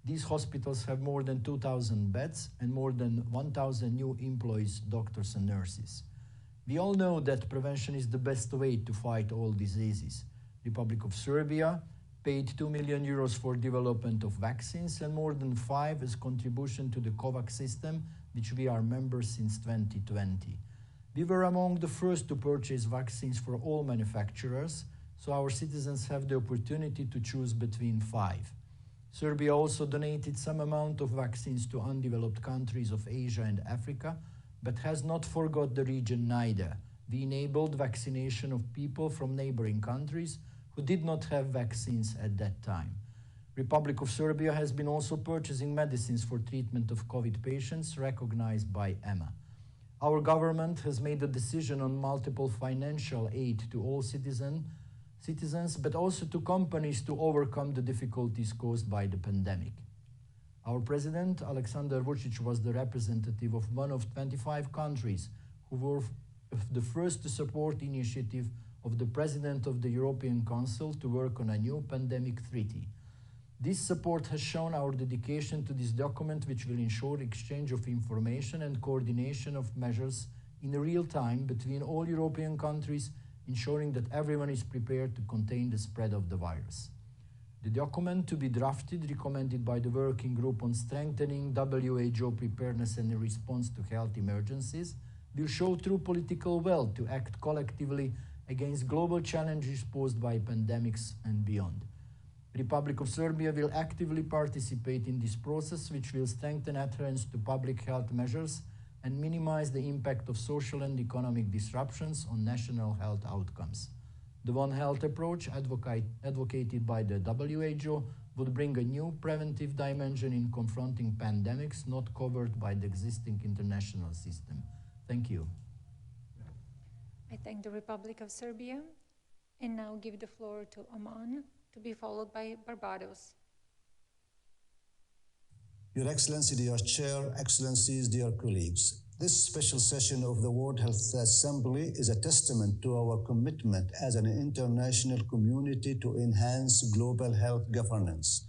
These hospitals have more than 2,000 beds and more than 1,000 new employees, doctors and nurses. We all know that prevention is the best way to fight all diseases. Republic of Serbia paid 2 million euros for development of vaccines and more than 5 as contribution to the COVAX system, which we are members since 2020. We were among the first to purchase vaccines for all manufacturers, so our citizens have the opportunity to choose between 5. Serbia also donated some amount of vaccines to undeveloped countries of Asia and Africa, but has not forgot the region neither. We enabled vaccination of people from neighboring countries who did not have vaccines at that time. Republic of Serbia has been also purchasing medicines for treatment of COVID patients recognized by EMA. Our government has made a decision on multiple financial aid to all citizens, but also to companies to overcome the difficulties caused by the pandemic. Our president, Aleksandar Vučić, was the representative of one of 25 countries who were the first to support the initiative of the president of the European Council to work on a new pandemic treaty. This support has shown our dedication to this document, which will ensure exchange of information and coordination of measures in real time between all European countries, ensuring that everyone is prepared to contain the spread of the virus. The document to be drafted, recommended by the Working Group on Strengthening WHO Preparedness and Response to Health Emergencies, will show true political will to act collectively against global challenges posed by pandemics and beyond. The Republic of Serbia will actively participate in this process, which will strengthen adherence to public health measures and minimize the impact of social and economic disruptions on national health outcomes. The One Health approach advocated by the WHO would bring a new preventive dimension in confronting pandemics not covered by the existing international system. Thank you. I thank the Republic of Serbia and now give the floor to Oman, to be followed by Barbados. Your Excellency, dear Chair, Excellencies, dear colleagues, this special session of the World Health Assembly is a testament to our commitment as an international community to enhance global health governance.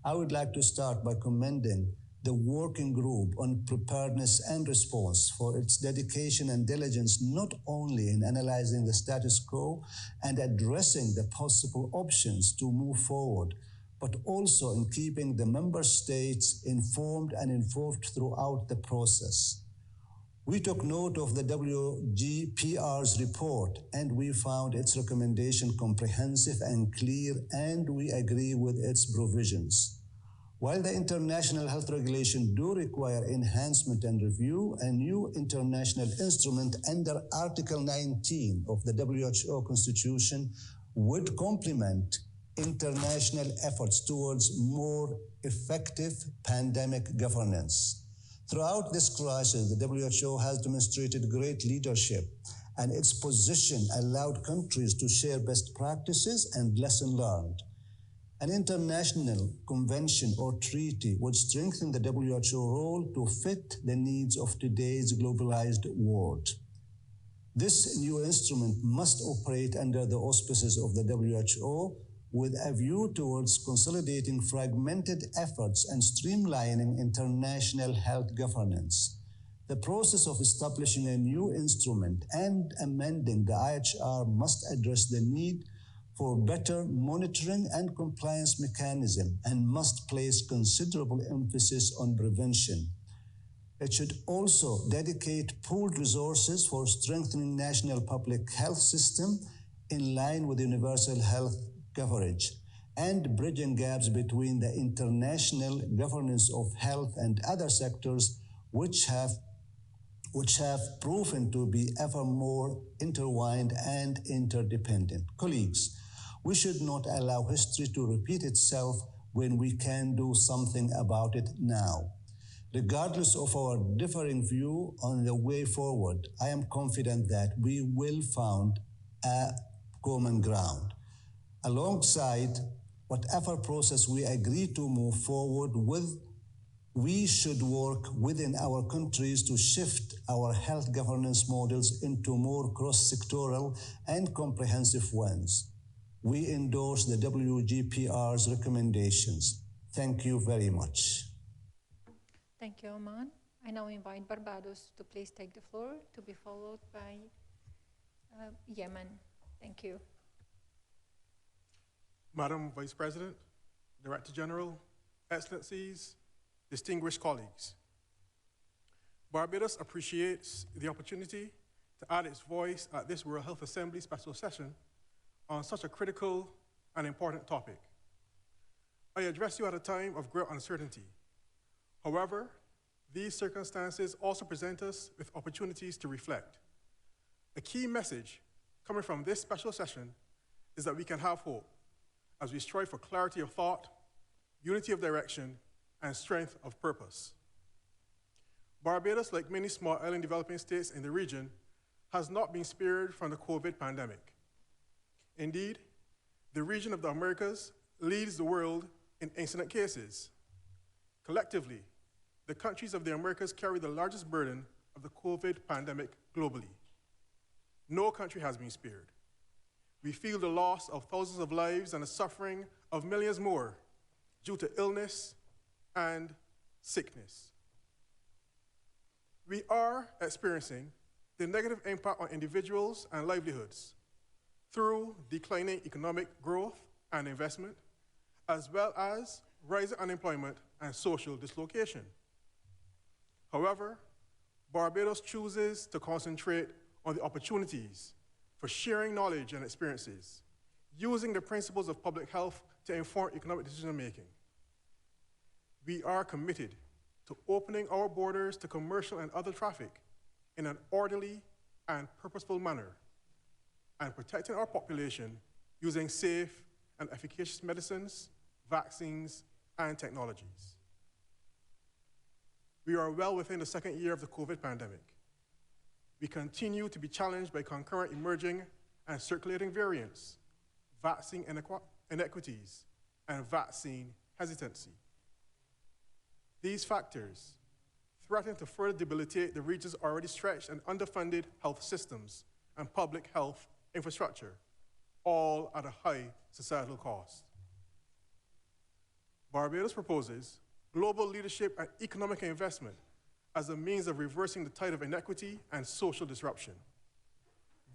I would like to start by commending the Working Group on Preparedness and Response for its dedication and diligence not only in analyzing the status quo and addressing the possible options to move forward, but also in keeping the member states informed and involved throughout the process. We took note of the WGPR's report and we found its recommendation comprehensive and clear, and we agree with its provisions. While the international health regulations do require enhancement and review, a new international instrument under Article 19 of the WHO Constitution would complement international efforts towards more effective pandemic governance. Throughout this crisis, the WHO has demonstrated great leadership, and its position allowed countries to share best practices and lessons learned. An international convention or treaty would strengthen the WHO role to fit the needs of today's globalized world. This new instrument must operate under the auspices of the WHO with a view towards consolidating fragmented efforts and streamlining international health governance. The process of establishing a new instrument and amending the IHR must address the need for better monitoring and compliance mechanism and must place considerable emphasis on prevention. It should also dedicate pooled resources for strengthening national public health system in line with universal health coverage and bridging gaps between the international governance of health and other sectors which have proven to be ever more intertwined and interdependent. Colleagues, we should not allow history to repeat itself when we can do something about it now. Regardless of our differing view on the way forward, I am confident that we will find a common ground. Alongside whatever process we agree to move forward with, we should work within our countries to shift our health governance models into more cross-sectoral and comprehensive ones. We endorse the WGPR's recommendations. Thank you very much. Thank you, Oman. I now invite Barbados to please take the floor, to be followed by Yemen. Thank you. Madam Vice President, Director General, Excellencies, distinguished colleagues. Barbados appreciates the opportunity to add its voice at this World Health Assembly special session on such a critical and important topic. I address you at a time of great uncertainty. However, these circumstances also present us with opportunities to reflect. A key message coming from this special session is that we can have hope as we strive for clarity of thought, unity of direction, and strength of purpose. Barbados, like many small island developing states in the region, has not been spared from the COVID pandemic. Indeed, the region of the Americas leads the world in incident cases. Collectively, the countries of the Americas carry the largest burden of the COVID pandemic globally. No country has been spared. We feel the loss of thousands of lives and the suffering of millions more due to illness and sickness. We are experiencing the negative impact on individuals and livelihoods through declining economic growth and investment, as well as rising unemployment and social dislocation. However, Barbados chooses to concentrate on the opportunities for sharing knowledge and experiences, using the principles of public health to inform economic decision-making. We are committed to opening our borders to commercial and other traffic in an orderly and purposeful manner, and protecting our population using safe and efficacious medicines, vaccines, and technologies. We are well within the second year of the COVID pandemic. We continue to be challenged by concurrent emerging and circulating variants, vaccine inequities, and vaccine hesitancy. These factors threaten to further debilitate the region's already stretched and underfunded health systems and public health infrastructure, all at a high societal cost. Barbados proposes global leadership and economic investment as a means of reversing the tide of inequity and social disruption.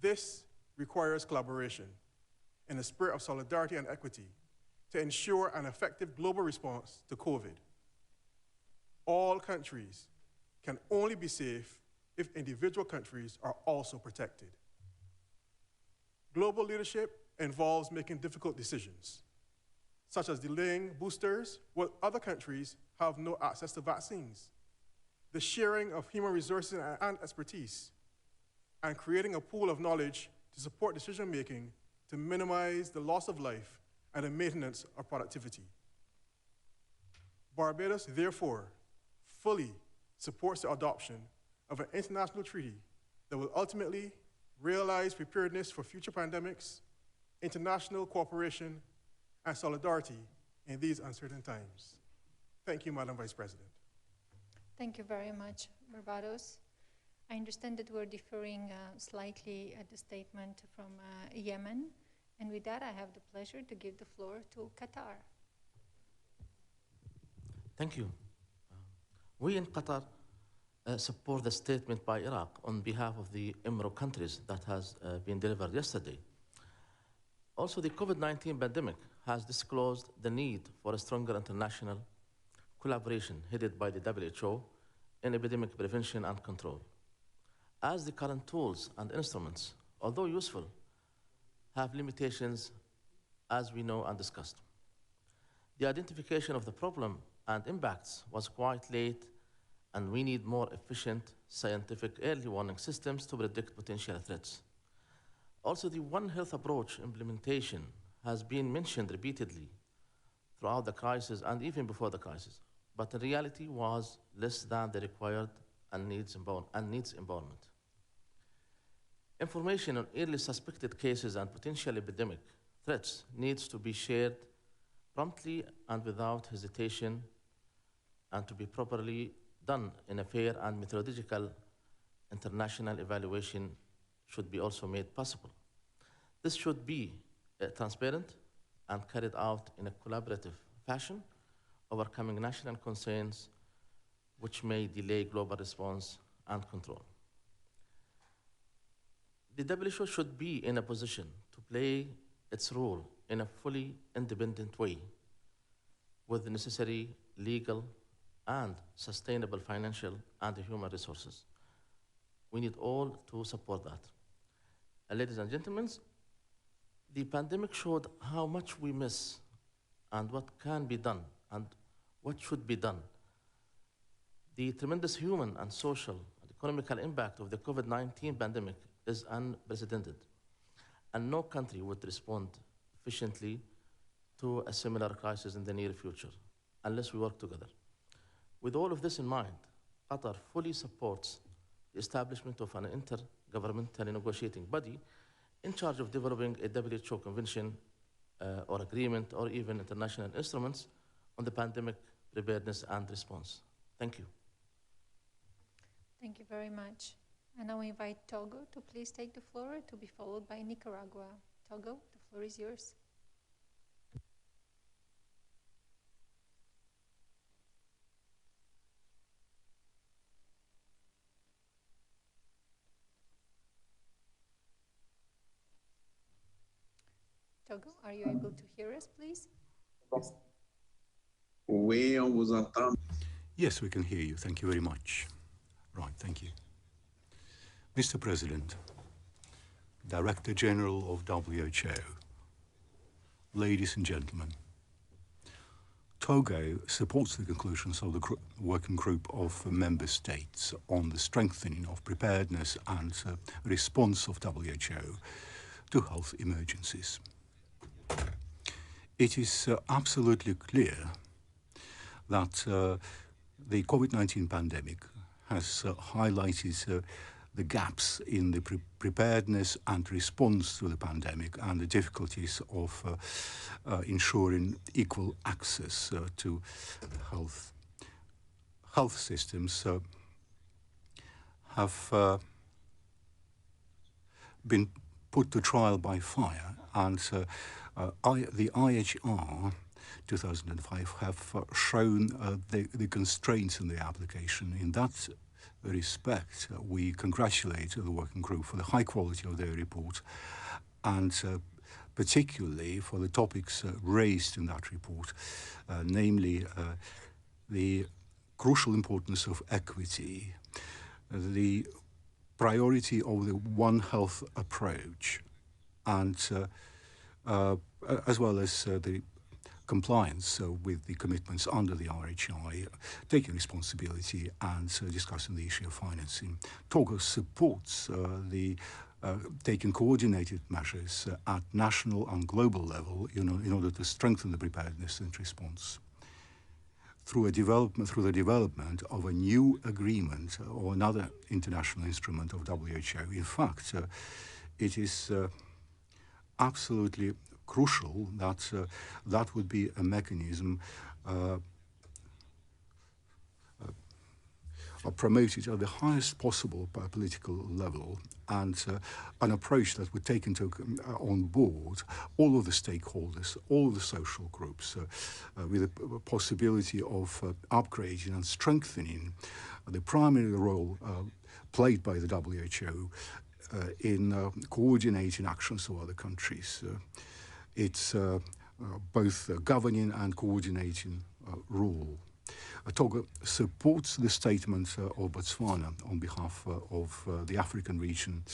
This requires collaboration in a spirit of solidarity and equity to ensure an effective global response to COVID. All countries can only be safe if individual countries are also protected. Global leadership involves making difficult decisions, such as delaying boosters while other countries have no access to vaccines, the sharing of human resources and expertise, and creating a pool of knowledge to support decision-making to minimize the loss of life and the maintenance of productivity. Barbados, therefore, fully supports the adoption of an international treaty that will ultimately realize preparedness for future pandemics, international cooperation, and solidarity in these uncertain times. Thank you, Madam Vice President. Thank you very much, Barbados. I understand that we're differing slightly at the statement from Yemen, and with that I have the pleasure to give the floor to Qatar. Thank you. We in Qatar support the statement by Iraq on behalf of the Emirate countries that has been delivered yesterday. Also, the COVID-19 pandemic has disclosed the need for a stronger international collaboration headed by the WHO in epidemic prevention and control, as the current tools and instruments, although useful, have limitations, as we know and discussed. The identification of the problem and impacts was quite late, and we need more efficient scientific early warning systems to predict potential threats. Also, the One Health approach implementation has been mentioned repeatedly throughout the crisis and even before the crisis, but in reality was less than the required and needs empowerment. Information on early suspected cases and potential epidemic threats needs to be shared promptly and without hesitation, and to be properly done in a fair and methodological international evaluation should be also made possible. This should be transparent and carried out in a collaborative fashion, overcoming national concerns which may delay global response and control. The WHO should be in a position to play its role in a fully independent way with the necessary legal and sustainable financial and human resources. We need all to support that. And ladies and gentlemen, the pandemic showed how much we miss and what can be done and what should be done. The tremendous human and social and economical impact of the COVID-19 pandemic is unprecedented, and no country would respond efficiently to a similar crisis in the near future unless we work together. With all of this in mind, Qatar fully supports the establishment of an intergovernmental negotiating body in charge of developing a WHO convention or agreement or even international instruments on the pandemic preparedness and response. Thank you. Thank you very much. And now we invite Togo to please take the floor, to be followed by Nicaragua. Togo, the floor is yours. Togo, are you able to hear us, please? Oui, on vous entend. Yes, we can hear you. Thank you very much. Right, thank you. Mr. President, Director General of WHO, ladies and gentlemen, Togo supports the conclusions of the working group of member states on the strengthening of preparedness and response of WHO to health emergencies. It is absolutely clear that the COVID-19 pandemic has highlighted the gaps in the preparedness and response to the pandemic and the difficulties of ensuring equal access to health. Health systems have been put to trial by fire, and the IHR 2005 have shown the constraints in the application. In that respect, we congratulate the working group for the high quality of their report, and particularly for the topics raised in that report, namely the crucial importance of equity, the priority of the One Health approach, and as well as the compliance with the commitments under the RHI, taking responsibility and discussing the issue of financing. Togo supports the taking coordinated measures at national and global level in order to strengthen the preparedness and response. Through the development of a new agreement or another international instrument of WHO. In fact, it is absolutely crucial that that would be a mechanism promoted at the highest possible political level, and an approach that would take on board all of the stakeholders, all of the social groups, with the possibility of upgrading and strengthening the primary role played by the WHO in coordinating actions of other countries. It's both a governing and coordinating role. Togo supports the statement of Botswana on behalf of the African region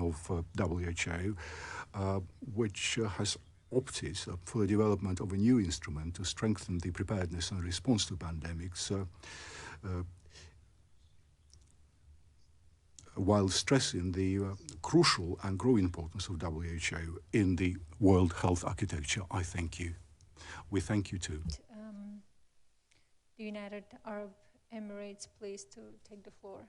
of WHO, which has opted for the development of a new instrument to strengthen the preparedness and response to pandemics, while stressing the crucial and growing importance of WHO in the World Health architecture. I thank you. We thank you too. The United Arab Emirates, please, to take the floor.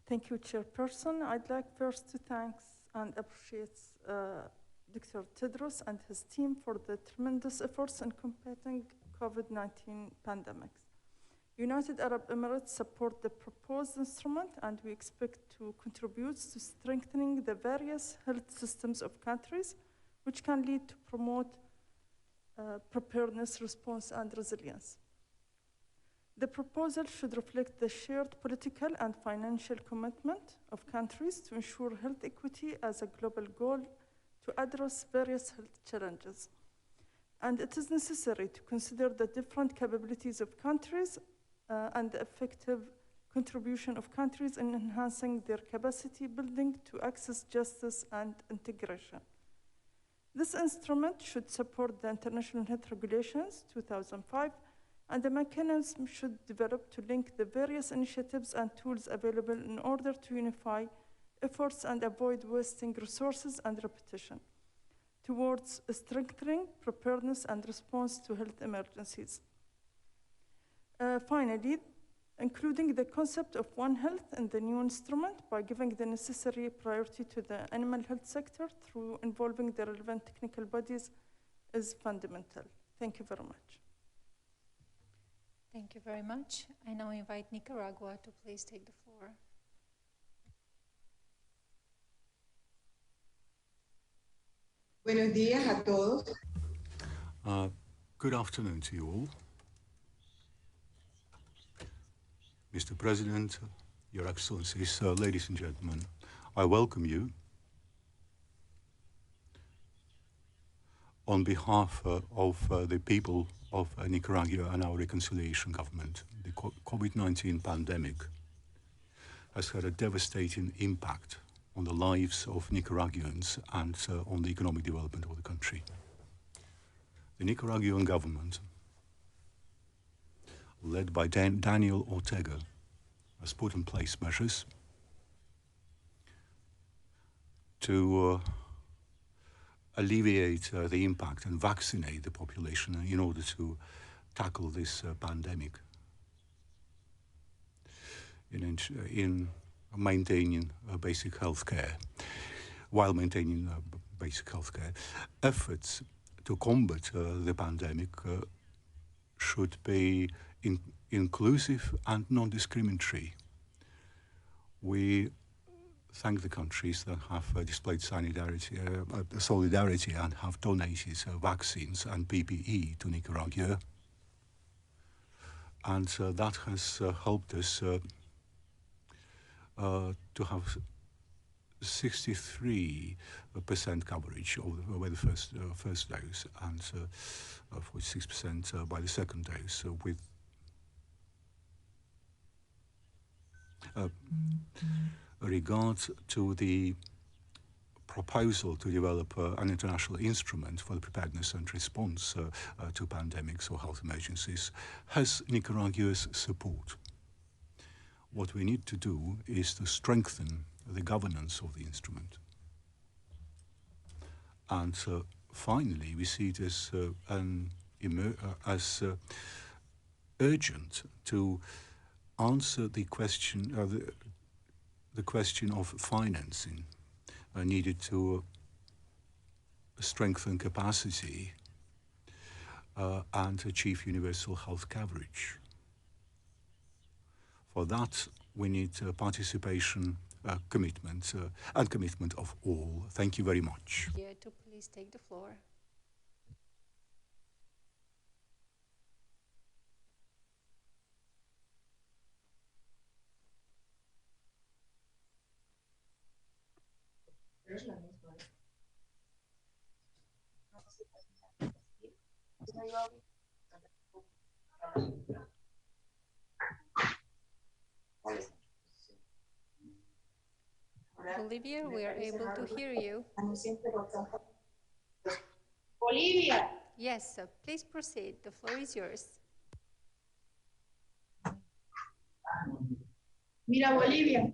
Thank you, Chairperson. I'd like first to thank and appreciate Dr. Tedros and his team for the tremendous efforts in combating COVID-19 pandemics. United Arab Emirates support the proposed instrument, and we expect to contribute to strengthening the various health systems of countries, which can lead to promote preparedness, response, and resilience. The proposal should reflect the shared political and financial commitment of countries to ensure health equity as a global goal to address various health challenges. And it is necessary to consider the different capabilities of countries and the effective contribution of countries in enhancing their capacity building to access justice and integration. This instrument should support the International Health Regulations 2005, and the mechanism should develop to link the various initiatives and tools available in order to unify efforts and avoid wasting resources and repetition towards strengthening preparedness and response to health emergencies. Finally, including the concept of One Health in the new instrument by giving the necessary priority to the animal health sector through involving the relevant technical bodies is fundamental. Thank you very much. Thank you very much. I now invite Nicaragua to please take the floor. Buenos días a todos. Good afternoon to you all. Mr. President, Your Excellencies, ladies and gentlemen, I welcome you on behalf of the people of Nicaragua and our reconciliation government. The COVID-19 pandemic has had a devastating impact on the lives of Nicaraguans and on the economic development of the country. The Nicaraguan government, led by Daniel Ortega, has put in place measures to alleviate the impact and vaccinate the population in order to tackle this pandemic in maintaining basic health care. While maintaining basic health care, efforts to combat the pandemic should be inclusive and non-discriminatory. We thank the countries that have displayed solidarity and have donated vaccines and PPE to Nicaragua. And that has helped us to have 63% coverage over the first dose and 46% by the second dose, with regard to the proposal to develop an international instrument for the preparedness and response to pandemics or health emergencies has Nicaragua's support. What we need to do is to strengthen the governance of the instrument. And finally, we see it as, urgent to answer the question of financing needed to strengthen capacity and achieve universal health coverage. For that, we need participation, commitment, and commitment of all. Thank you very much. Yeah, to please take the floor. Bolivia, we are able to hear you. Bolivia. Yes, please proceed. The floor is yours. Mira, Bolivia.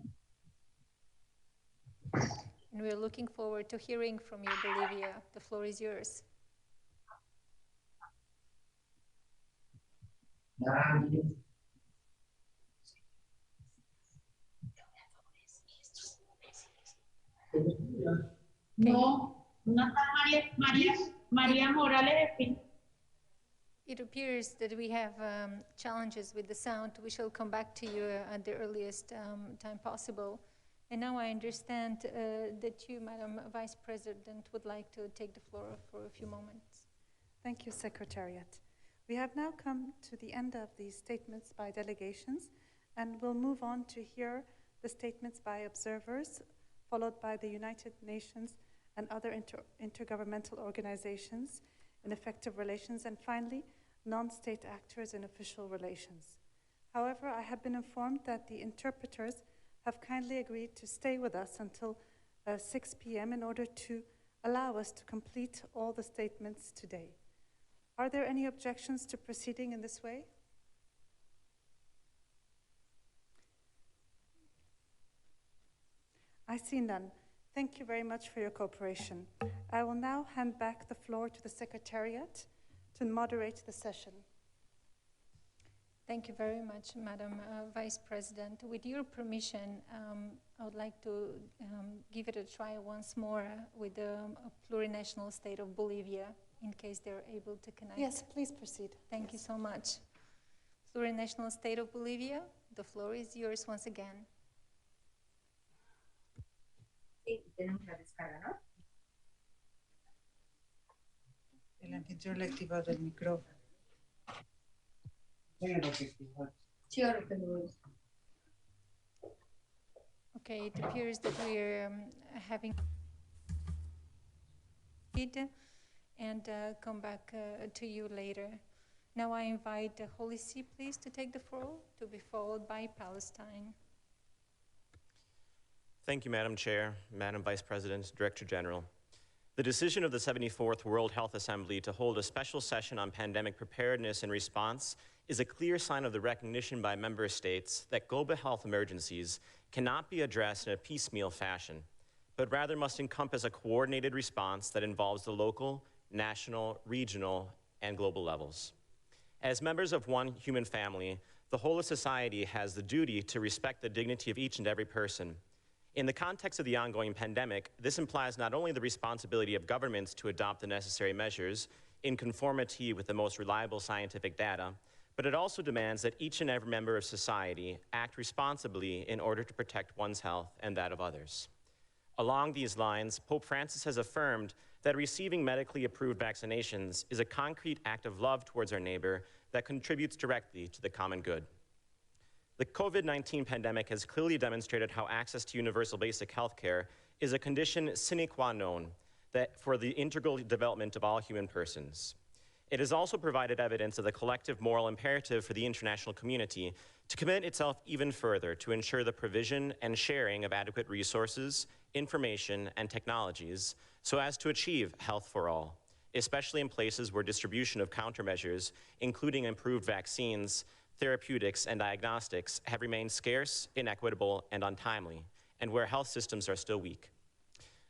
And we're looking forward to hearing from you, Bolivia. The floor is yours. No, María Morales. It appears that we have challenges with the sound. We shall come back to you at the earliest time possible. And now I understand that you, Madam Vice President, would like to take the floor for a few moments. Thank you, Secretariat. We have now come to the end of the statements by delegations, and we'll move on to hear the statements by observers, followed by the United Nations and other intergovernmental organizations in effective relations, and finally, non-state actors in official relations. However, I have been informed that the interpreters have kindly agreed to stay with us until 6 p.m. in order to allow us to complete all the statements today. Are there any objections to proceeding in this way? I see none. Thank you very much for your cooperation. I will now hand back the floor to the Secretariat to moderate the session. Thank you very much, Madam Vice President. With your permission, I would like to give it a try once more with the plurinational state of Bolivia, in case they're able to connect. Yes, please proceed. Thank you so much. Plurinational state of Bolivia, the floor is yours once again. Sí, tenemos la descarga, ¿no? El anfitrión le ha activado el micrófono. Sí, ahora que activó. Okay, it appears that we're having and come back to you later. Now I invite the Holy See, please, to take the floor, to be followed by Palestine. Thank you, Madam Chair, Madam Vice President, Director General. The decision of the 74th World Health Assembly to hold a special session on pandemic preparedness and response is a clear sign of the recognition by member states that global health emergencies cannot be addressed in a piecemeal fashion, but rather must encompass a coordinated response that involves the local, national, regional, and global levels. As members of one human family, the whole of society has the duty to respect the dignity of each and every person. In the context of the ongoing pandemic, this implies not only the responsibility of governments to adopt the necessary measures in conformity with the most reliable scientific data, but it also demands that each and every member of society act responsibly in order to protect one's health and that of others. Along these lines, Pope Francis has affirmed that receiving medically approved vaccinations is a concrete act of love towards our neighbor that contributes directly to the common good. The COVID-19 pandemic has clearly demonstrated how access to universal basic health care is a condition sine qua non for the integral development of all human persons. It has also provided evidence of the collective moral imperative for the international community to commit itself even further to ensure the provision and sharing of adequate resources, information, and technologies so as to achieve health for all, especially in places where distribution of countermeasures, including improved vaccines, therapeutics, and diagnostics have remained scarce, inequitable, and untimely, and where health systems are still weak.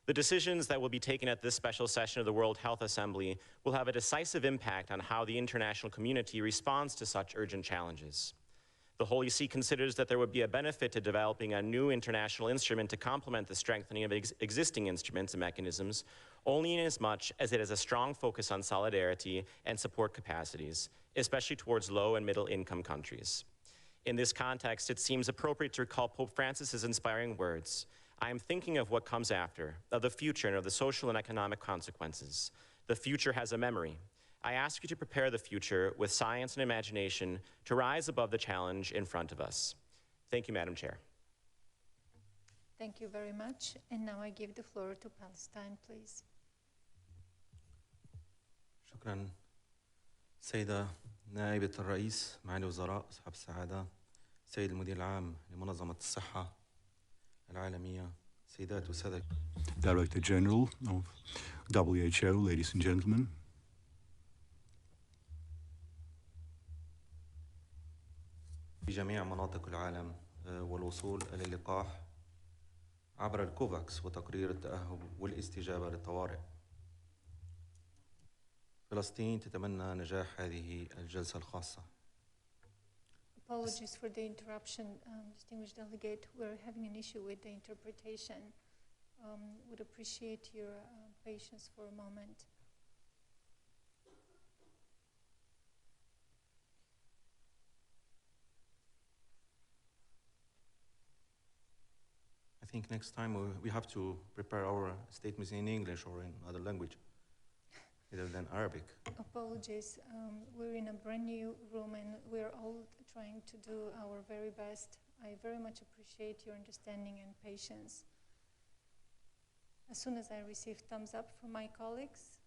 The decisions that will be taken at this special session of the World Health Assembly will have a decisive impact on how the international community responds to such urgent challenges. The Holy See considers that there would be a benefit to developing a new international instrument to complement the strengthening of existing instruments and mechanisms, only inasmuch as it has a strong focus on solidarity and support capacities, especially towards low and middle income countries. In this context, it seems appropriate to recall Pope Francis's inspiring words, "I am thinking of what comes after, of the future and of the social and economic consequences. The future has a memory. I ask you to prepare the future with science and imagination to rise above the challenge in front of us." Thank you, Madam Chair. Thank you very much. And now I give the floor to Palestine, please. شكرا سيدة نائبة الرئيس، معالي الوزراء، أصحاب السعادة، سيد المدير العام لمنظمة الصحة العالمية، سيدات وسادة. Director General of WHO, ladies and gentlemen. في جميع مناطق العالم والوصول إلى اللقاح عبر الكوفاكس وتقرير التأهب والاستجابة للطوارئ. فلسطين تتمنى نجاح هذه الجلسة الخاصة. Apologies for the interruption, distinguished delegate. We're having an issue with the interpretation. Would appreciate your patience for a moment. I think next time we have to prepare our statements in English or in other language other than Arabic. Apologies. We're in a brand new room and we're all trying to do our very best. I very much appreciate your understanding and patience. As soon as I receive thumbs up from my colleagues,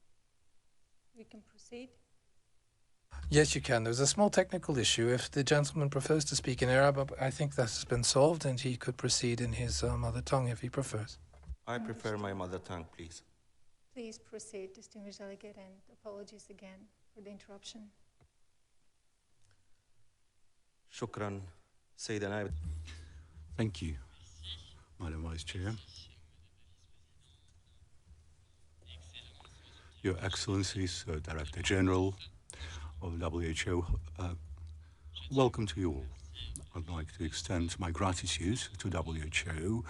we can proceed. Yes, you can. There's a small technical issue. If the gentleman prefers to speak in Arab, I think that has been solved and he could proceed in his mother tongue if he prefers. I prefer my mother tongue, please. Please proceed, distinguished delegate, and apologies again for the interruption. شكرا سيدة نائبة. Thank you, Madam Vice Chair. Your Excellencies, Director General of WHO, welcome to you all. I'd like to extend my gratitude to WHO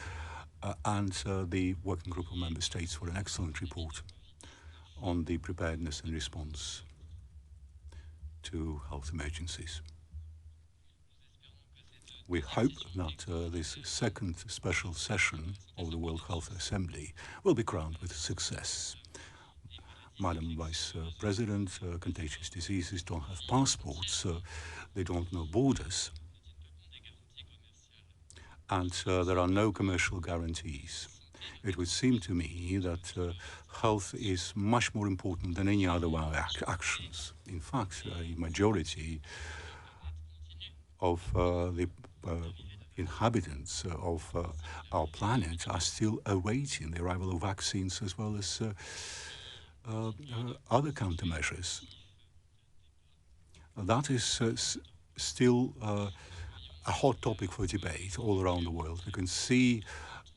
and the Working Group of Member States for an excellent report on the preparedness and response to health emergencies. We hope that this second special session of the World Health Assembly will be crowned with success. Madam Vice President, contagious diseases don't have passports, they don't know borders. and there are no commercial guarantees. It would seem to me that health is much more important than any other of our actions. In fact, a majority of the inhabitants of our planet are still awaiting the arrival of vaccines as well as other countermeasures. That is still a hot topic for debate all around the world. We can see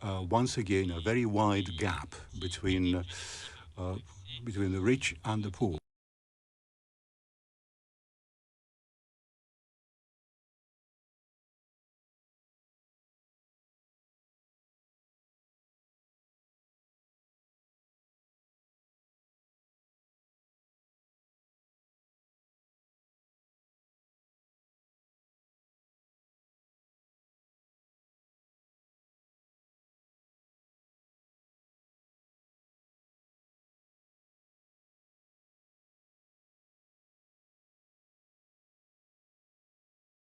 once again a very wide gap between the rich and the poor.